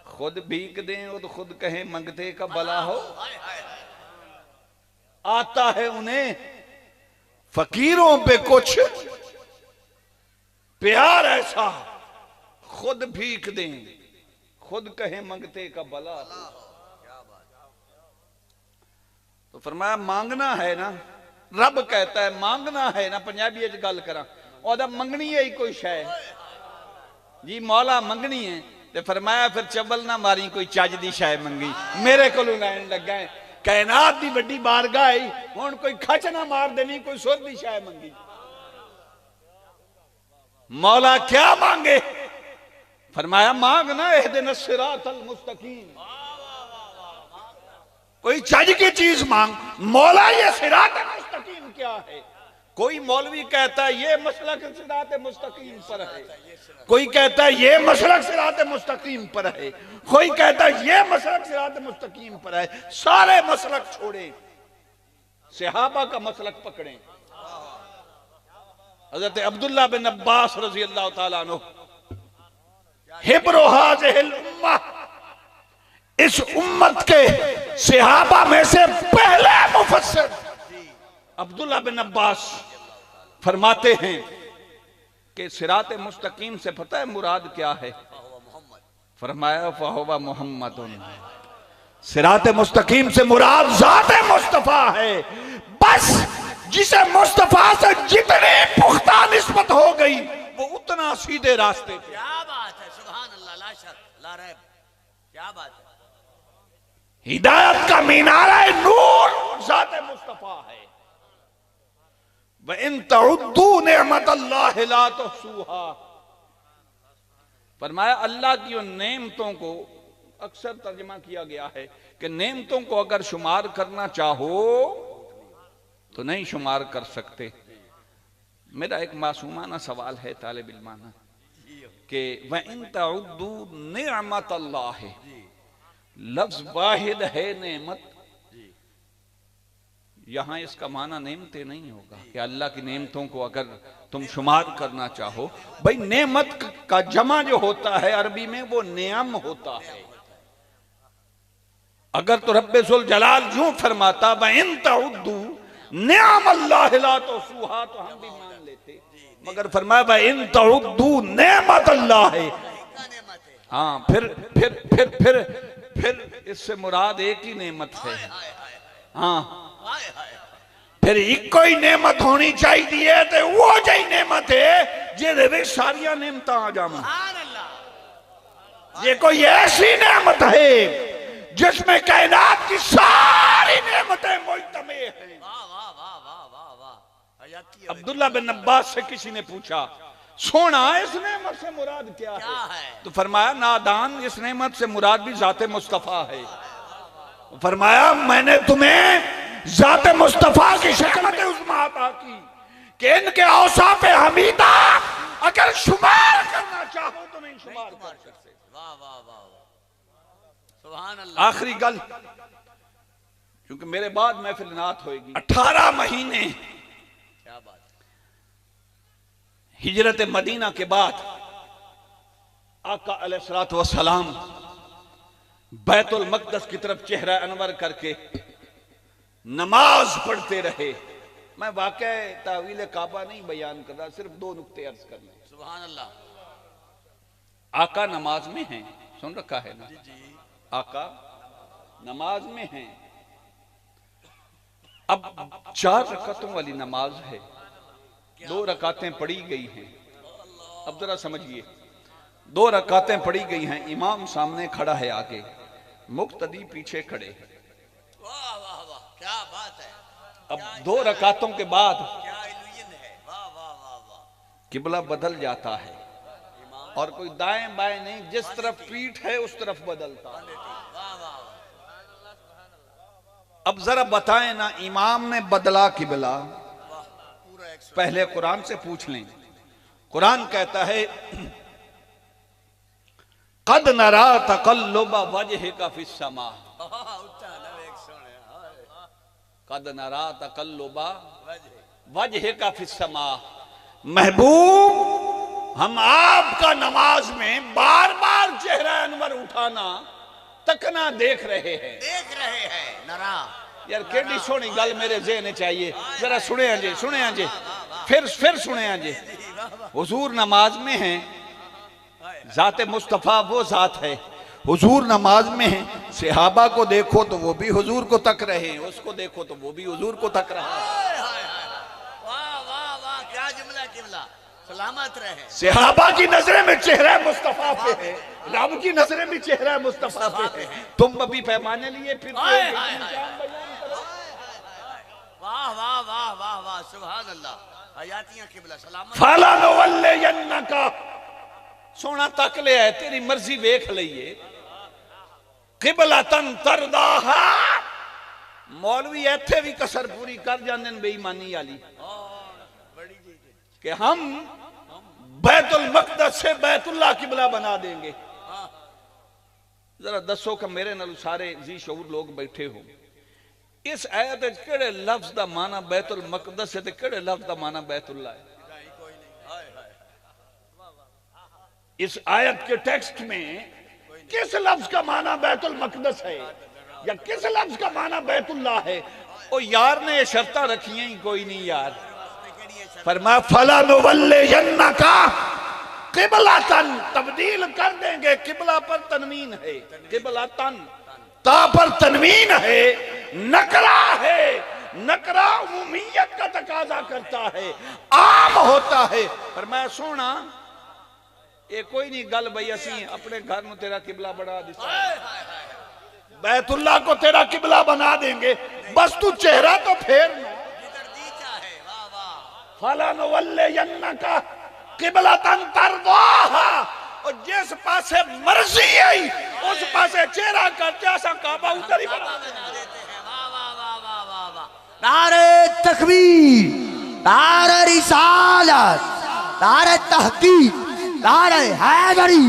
खुद भीख दें और खुद कहें मंगते का भला हो। आता है उन्हें फकीरों पे कुछ प्यार ऐसा, खुद भीख दें खुद कहें मंगते का भला हो। तो फरमाया मांगना है ना, रब कहता है मांगना है ना, पंजाबी च गल करा और मंगनी है ही कोई शय जी, मौला मंगनी है। ते फरमाया फिर चबल ना मारी, कोई चज दी शय मंगी मेरे को लैन लगा है। कायनात दी वड्डी बारगाह आई, हुण कोई खच ना मार देनी, कोई सुर दी शय मंगी। मौला क्या मांगे? फरमाया मांगना इहदिना सिरातल मुस्तकीम, कोई चज की चीज मांग। मौला ये सिरात मुस्तकीम क्या है? कोई मौलवी कहता है ये मसलक सिरात मुस्तकीम पर है, कोई कहता है ये मसलक सिरात मुस्तकीम पर है, कोई कहता है ये मसलक सिरात मुस्तकीम पर है। सारे मसलक छोड़े, सहाबा का मसलक पकड़े। हज़रत अब्दुल्लाह बिन अब्बास रज़ी अल्लाह ताला अन्हु, हिब्रु हाज़िहिल उम्मह, इस उम्मत के सहाबा में से पहले मुफस्सिर अब्दुल्लाह बिन अब्बास फरमाते हैं कि सिरात मुस्तकीम से पता है मुराद क्या है? फरमाया फहुवा मुहम्मदुन, सिरात मुस्तकीम से मुराद ज़ात मुस्तफा है। बस जिसे मुस्तफा से जितनी पुख्ता निस्बत हो गई वो उतना सीधे रास्ते पे। क्या बात है, सुभान अल्लाह, ला शक ला रैब, क्या बात है। हिदायत का मीनारा नूर ज़ात मुस्तफा है। व इन तउद्दू निअमतल्लाहि ला तुहसूहा, फरमाया अल्लाह की उन नेमतों को अक्सर तर्जमा किया गया है कि नेमतों को अगर शुमार करना चाहो तो नहीं शुमार कर सकते। मेरा एक मासूमाना सवाल है तालिब इल्माना कि व इन तउद्दू निअमतल्लाहि, लफ्ज वाहिद है नेमत, यहां इसका माना नेमतें नहीं होगा कि अल्लाह की नेमतों को अगर तुम शुमार करना चाहो। भाई नेमत का जमा जो होता है अरबी में वो नियम होता है। अगर तो रब्बे जुल जलाल यूं फरमाता व इन तउद्दू निअमल्लाहि ला तुहसूहा तो हम भी मान लेते, मगर फरमाया व इन तउद्दू निअमतल्लाहि, हाँ फिर इससे मुराद एक ही नेमत है। हाँ फिर एक कोई नेमत होनी चाहिए तो वो जी नेमत है जे सारिया नेमत आ जावन। ये कोई ऐसी नेमत है जिसमें कायनात की सारी नेमतें मुजतमे हैं। अब्दुल्लाह बिन अब्बास से किसी ने पूछा सोना इस नेमत से मुराद क्या है? तो फरमाया नादान, इस नेमत से मुराद भी ज़ाते मुस्तफा है। फरमाया मैंने तुम्हें ज़ाते मुस्तफा की शक्ल उज़्मा अता की कि इनके औसाफ हमीदा अगर शुमार करना चाहो तो नहीं शुमार कर सकते। वाह वाह वाह, सुभान अल्लाह। आखिरी गल, क्योंकि मेरे बाद महफिल नात होगी। 18 महीने क्या बात, हिजरत मदीना के बाद आका अलैहिस्सलातु वस्सलाम बैतुल मक़दस की तरफ चेहरा अनवर करके नमाज पढ़ते रहे। मैं वाक़या तावील काबा नहीं बयान कर रहा, सिर्फ 2 नुक्ते अर्ज करने। सुभान अल्लाह। आका नमाज में हैं, सुन रखा है ना? आका नमाज में हैं। अब 4 रकातों वाली नमाज है, 2 रकातें पढ़ी गई हैं। अब जरा समझिए, 2 रकातें पढ़ी गई हैं, इमाम सामने खड़ा है, आगे मुक्तदी पीछे खड़े हैं। वाह वाह वाह, क्या बात है। अब 2 रकातों के बाद क्या इल्यूजन है। वाह वाह वाह वाह। किबला बदल जाता है और कोई दाएं बाएं नहीं, जिस तरफ पीठ है उस तरफ बदलता। अब जरा बताएं ना, इमाम ने बदला किबला, पहले कुरान से पूछ लें। कुरान कहता है कद नरा तकल्लुबा वजहिका फिस समा, कद नरा तकल्लुबा वजहिका फिस समा। महबूब, हम आपका नमाज में बार बार चेहरा अनवर उठाना तकना देख रहे हैं। नरा यार केडी सोनी गल मेरे ज़हन चाहिए, जरा सुने जी, सुने जी, फिर सुने जी। हुजूर नमाज में है, जाते मुस्तफा वो जात है, हुजूर नमाज में है। सहाबा को देखो तो वो भी हुजूर को तक रहे हैं, उसको देखो तो वो भी हुजूर को तक रहा है। वाह वाह वाह, क्या जुमला किबला, सलामत रहे। सहाबा की नजरें में चेहरा मुस्तफा पे है, रब की नजरें में चेहरा मुस्तफा पे है। तुम अभी पैमाने लिए फिर वाह वाह वाह वाह वाह, सुभान अल्लाह। हयातियां किबला सलामत। फाला नवल्ले यन्नका, सोना तक ले है, तेरी मर्जी वेख लईए। किबलतन तरदाहा, मौलवी इत्थे भी कसर पूरी कर जांदे ने बेईमानी वाली, कि हम बैतुल मकदस से बैतुल्लाह किबला बना देंगे। जरा दसो कि मेरे नाल सारे जी शऊर लोग बैठे हो, इस आयत केड़े लफ्ज दा माना बैतुल मकदस है ते केड़े लफ्ज दा माना बैतुल्लाह है? इस आयत के टेक्स्ट में किस लफ्ज का माना बैतुल मकदस है या किस लफ्ज का माना बैतुल्लाह है? ओ यार ने ये शर्ता रखी ही कोई नहीं यार। फरमाया फला नुवल्ले यन्नका किबलतन, तब्दील कर देंगे। किबला पर तनवीन है, किबलतन ता पर तनवीन है, नकरा है। नकरा उमूमियत का तकाजा करता है, आम होता है। फरमाया सोना ये कोई नहीं गल भाई, असी अपने घर में तेरा किबला बना दिता, बैतुल्लाह को तेरा किबला बना देंगे, बस तू चेहरा तो फेर ना। फला नुवल्ले यन्नका किबलतन तरदाहा, और जिस पासे मर्जी आई उस पासे चेहरा कर, जैसा काबा उधर ही बना देते हैं। नारे तकबीर, नारे रिसालत, नारे तहकीक, नारे हैदरी,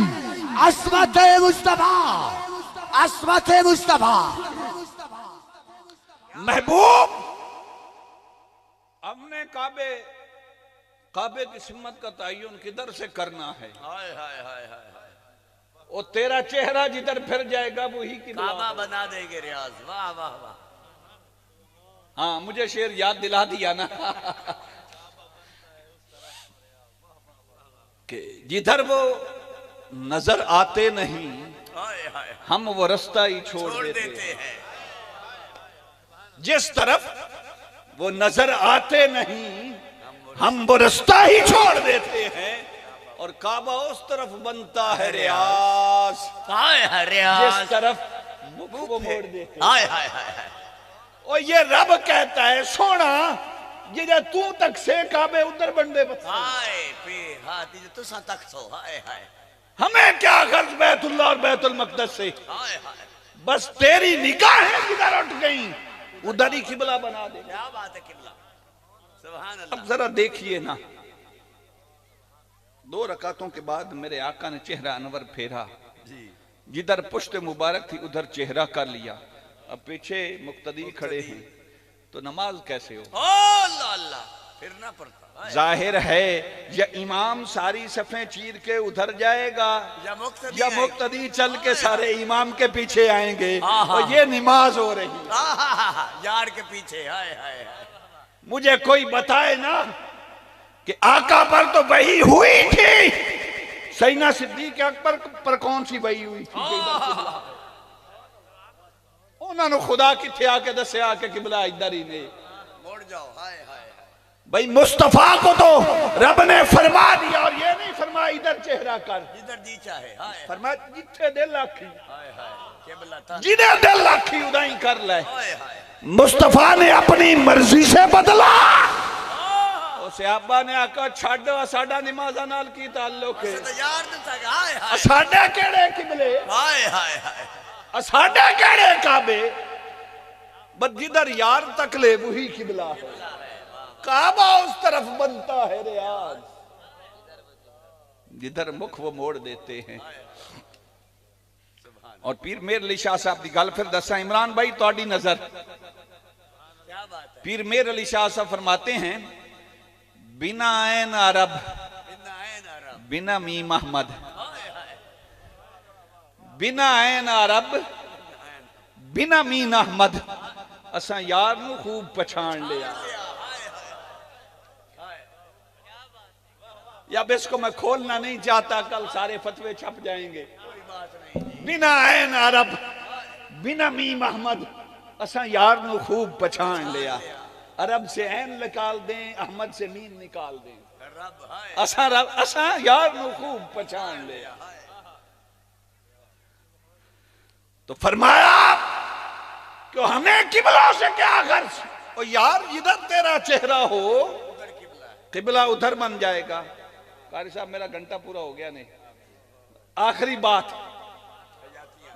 अस्मत मुस्तफा, अस्मत मुस्तफा। महबूब, हमने काबे की सिमत का तयन किधर से करना है? और तेरा चेहरा जिधर फिर जाएगा वही काबा बना देंगे रियाज। वाह वाह वाह। हाँ, मुझे शेर याद दिला दिया ना कि जिधर वो नजर आते नहीं हम वो रास्ता ही छोड़ देते हैं। जिस तरफ वो नजर आते नहीं हम वो रास्ता ही छोड़ देते हैं, और काबा उस तरफ बनता है रियाज, जिस तरफ मुख वो मोड़ देते हैं। और ये रब कहता है सोना जिधर तू तक से काबे उधर बंदे हमें क्या गर्ज बैतुल्लाह और बैतुल मकदस से, बस तेरी निगाहें जिधर उठ गई उधर ही किबला बना दे। क्या बात है किबला, सुभान अल्लाह। अब जरा देखिए ना, 2 रकातों के बाद मेरे आका ने चेहरा अनवर फेरा, जिधर पुश्त मुबारक थी उधर चेहरा कर लिया। अब पीछे मुक्तदी खड़े हैं तो नमाज कैसे हो? अल्लाह, फिरना पड़ता। जाहिर है या इमाम सारी सफ़ें चीर के उधर जाएगा या मुक्तदी चल के सारे इमाम के पीछे आएंगे और ये नमाज हो रही यार के पीछे। हाय हाय। मुझे कोई बताए ना कि आका पर तो वही हुई थी, सैयदना सिद्दीक़ अकबर पर कौन सी वही हुई थी? उन्होंने खुदा किथे आके दसिया कि किबला इधर ही ने मुड़ जाओ। हाय हाय। भाई मुस्तफा को तो रब ने फरमा दिया, और ये नहीं फरमा इधर चेहरा कर, जिधर जी चाहे। हाय फरमा जिथे दिल आखी, हाय हाय, किबला था जिधे दिल आखी उदा ही कर ले। हाय हाय। मुस्तफा ने अपनी मर्जी से बदला। सियाबा ने आका छड़ साडा नमाज़ां नाल की ताल्लुक है तो यार दिता हाय हाय साडे केड़े किबले हाय हाय हाय साडे केड़े काबे बस जिधर यार तक ले वही किबला है काबा उस तरफ बनता है रियाज जिधर मुख वो मोड़ देते हैं। और पीर मेर अली शाह साहब की गल फिर दसा इमरान भाई थोड़ी नजर क्या बात है पीर मेर अली शाह साहब फरमाते हैं बिना ऐन अरब बिना ऐन अरब बिना मीम अहमद बिना ऐन अरब बिना मीन अहमद असा यार नू खूब पछाण लिया। या अब इसको मैं खोलना नहीं चाहता कल सारे फतवे छप जाएंगे। बिना ऐन अरब बिना मीम अहमद असा यार नू खूब पछाण लिया। अरब से ऐन निकाल दें अहमद से मीम निकाल दें रब हाय असा यार नू खूब पछाण लिया। तो फरमाया कि हमें किबला से क्या गर्ज और यार जिधर तेरा चेहरा हो किबला उधर बन जाएगा। कारी साहब मेरा घंटा पूरा हो गया नहीं। आखिरी बात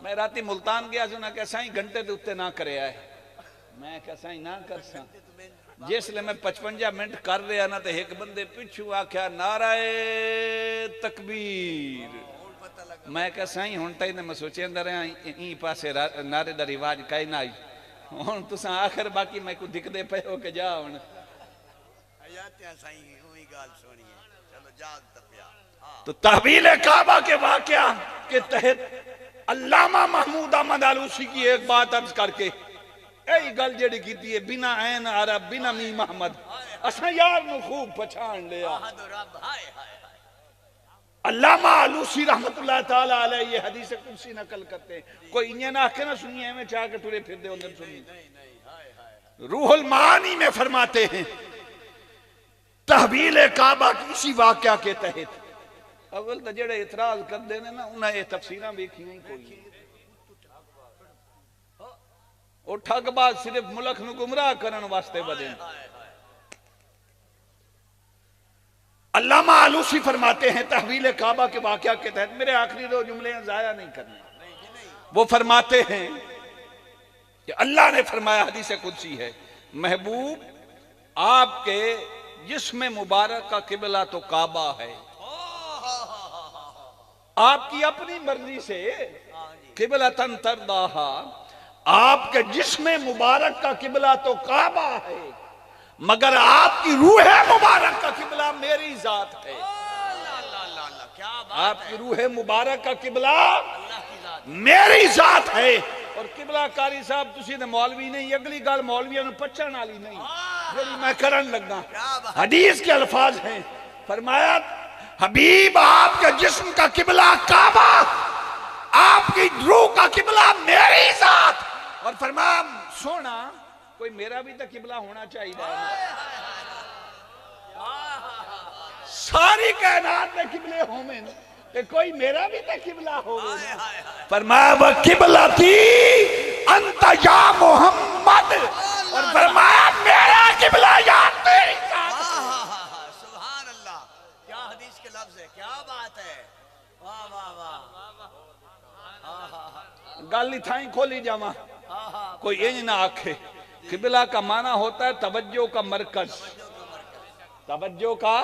मैं राती मुल्तान गया सुना कैसा ही घंटे के उत्ते ना करे आए मैं कैसा ही ना कर सा जिसले मैं 55 मिनट कर रहा ना तो एक बंदे पिछू आख्या नाराए तकबीर मैं कैसा ही हुन तई मैं सोचे अंदर ई पासे नारे दा रिवाज कई ना आई हुन तुसा आखिर बाकी मैं को दिखदे पे हो के जा हुन हयातियां साईं ओही गाल सुनिए चलो जाग तपिया तो तहवील काबा के वाकया के तहत अल्लामा महमूद अहमद आलूसी की एक बात अर्ज करके यही गल जेड़ी कीती है बिना ऐन अरब बिना मीम अहमद असा यार नू खूब पछाण लिया। रब हाय हाय अल्लामा आलूसी रहमतुल्लाह ताला अलैह ये हदीस कुदसी नकल करते हैं। कोई इन्हें ना आखे ना सुनिए में चाह के टुरे फिर दे उधर सुनिए। रूहुल मानी में फरमाते हैं तहवील काबा की इसी वाकया के तहत अव्वल तो जेड़े इतराज कर देने ना उन्हें ये तफसीरां वेखियां ही कोई और ठगबाज सिर्फ मुल्क नू गुमराह करने वास्ते बदे। अल्लामा आलूसी फरमाते हैं तहवील काबा के वाकया के तहत मेरे आखिरी दो जुमले जाया नहीं करने वो फरमाते हैं कि अल्लाह ने फरमाया हदीस कुदसी है महबूब आपके जिस्म मुबारक का किबला तो काबा है। आपकी अपनी मर्जी से किबलतन तरदाहा आपके जिस्म मुबारक का किबला तो काबा है मगर आपकी रूह मुबारक का किबला मेरी जात है। क्या बात आपकी रूह मुबारक का किबला मेरी जात है। और किबला कारी साहब तुसी ने मौलवी नहीं अगली गल मौलवियों ने पछाण वाली नहीं जेड़ी मैं करन लगा। हदीस के अल्फाज हैं फरमाया हबीब आपके जिस्म का किबला काबा आपकी रूह का किबला मेरी जात। और फरमाया सोना कोई मेरा भी तो किबला होना चाहिए। सारी कायनात में किबले होवे ते कोई मेरा भी तो किबला होवे। फरमाया वह किबला थी अंत या मोहम्मद और फरमाया मेरा किबला या तेरी जात। सुभान अल्लाह क्या हदीस के लफ्ज है क्या बात है वाह वाह वाह गल थाई खोली जावा कोई इंज ना आखे। किबला का माना होता है तवज्जो का मरकज तवज्जो का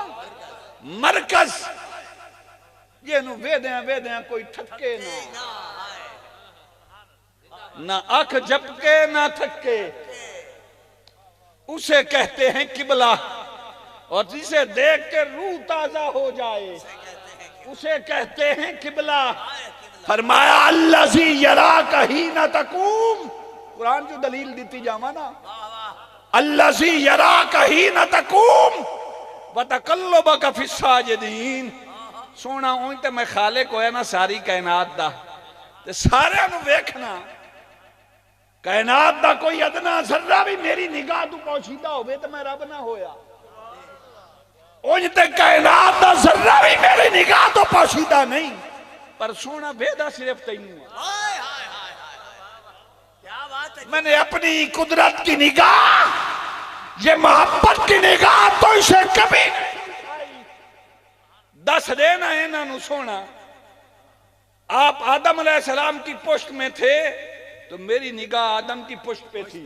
मरकज ये नु वेदे कोई ठक्के ना आंख झपके ना थके उसे कहते हैं किबला। और जिसे देख के रूह ताजा हो जाए उसे कहते हैं किबला। फरमाया अल्लज़ी यराका हीना तकूम कुरान जो दलील दी जावा ना अल्लज़ी यराका हीना तकूम व तक़ल्लुबका फिस साजिदीन सोना उन ते मैं खालिक होया ना सारी कायनात दा ते सारे नु वेखना कायनात दा कोई अदना जर्रा भी मेरी निगाह तू पहुंचीदा होवे ते मैं रब ना होया। उन ते कायनात दा जर्रा भी मेरी निगाह तो पहुंचीदा नहीं पर सोना बेदा सिर्फ तैनू क्या बात है। मैंने अपनी कुदरत की निगाह ये मोहब्बत की निगाह तो इसे कभी इन्हों सोना। आप आदम अलैहिस्सलाम की पुष्ट में थे तो मेरी निगाह आदम की पुष्ट पे थी।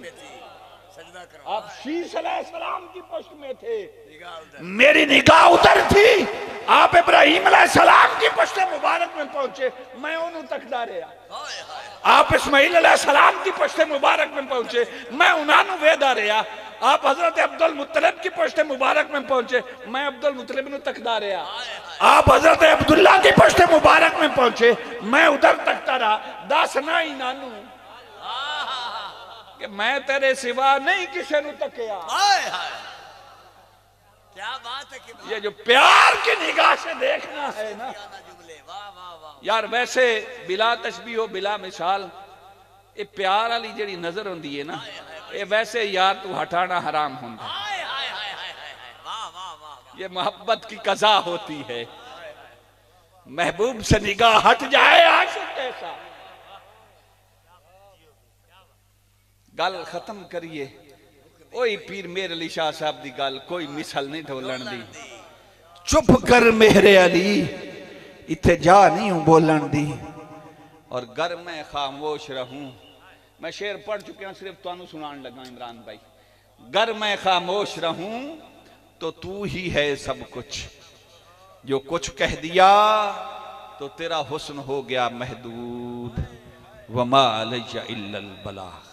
आप शीश अलैहिस्सलाम की पुष्ट में थे, मेरी निगाह उधर थी। आप इब्राहीम अलैहिस्सलाम की पुष्ट मुबारक में पहुंचे, मैं उन्होंने तकदा रहा। आप इस्माइल अलैहिस्सलाम की पुष्ट मुबारक में पहुंचे, मैं उन्होंने वेदा रहा। आप हजरत अब्दुल मुत्तलिब की पुष्ट मुबारक में पहुंचे, मैं अब्दुल मुत्तलिब ने तकदा रहा। आप हजरत अब्दुल्ला की पुष्ट मुबारक में पहुंचे, मैं उधर तकता रहा। दसना ही नानू कि मैं तेरे सिवा नहीं किसी ने तकिया। क्या बात है कि ये जो प्यार की निगाह से देखना है ना यार, वैसे बिला तशबीह हो बिला मिसाल, ये प्यार वाली जड़ी नजर होंदी है ना, ये वैसे यार तू हटाना हराम होंदा। ये मोहब्बत की कज़ा होती है। महबूब से निगाह हट जाए आशिक कैसा। गल खत्म करिए। ओई पीर मेरे अली शाह साहब दी गल कोई मिसल नहीं ढोलन दी। चुप कर मेरे अली इथे जा नहीं हूं बोलन दी, और गर मैं खामोश रहूं। मैं शेर पढ़ चुके हैं, सिर्फ तुहानू सुनान लगा इमरान भाई। गर मैं खामोश रहूं तो तू ही है सब कुछ, जो कुछ कह दिया तो तेरा हुस्न हो गया महदूद। वमा अलैया इल्लल बलाग।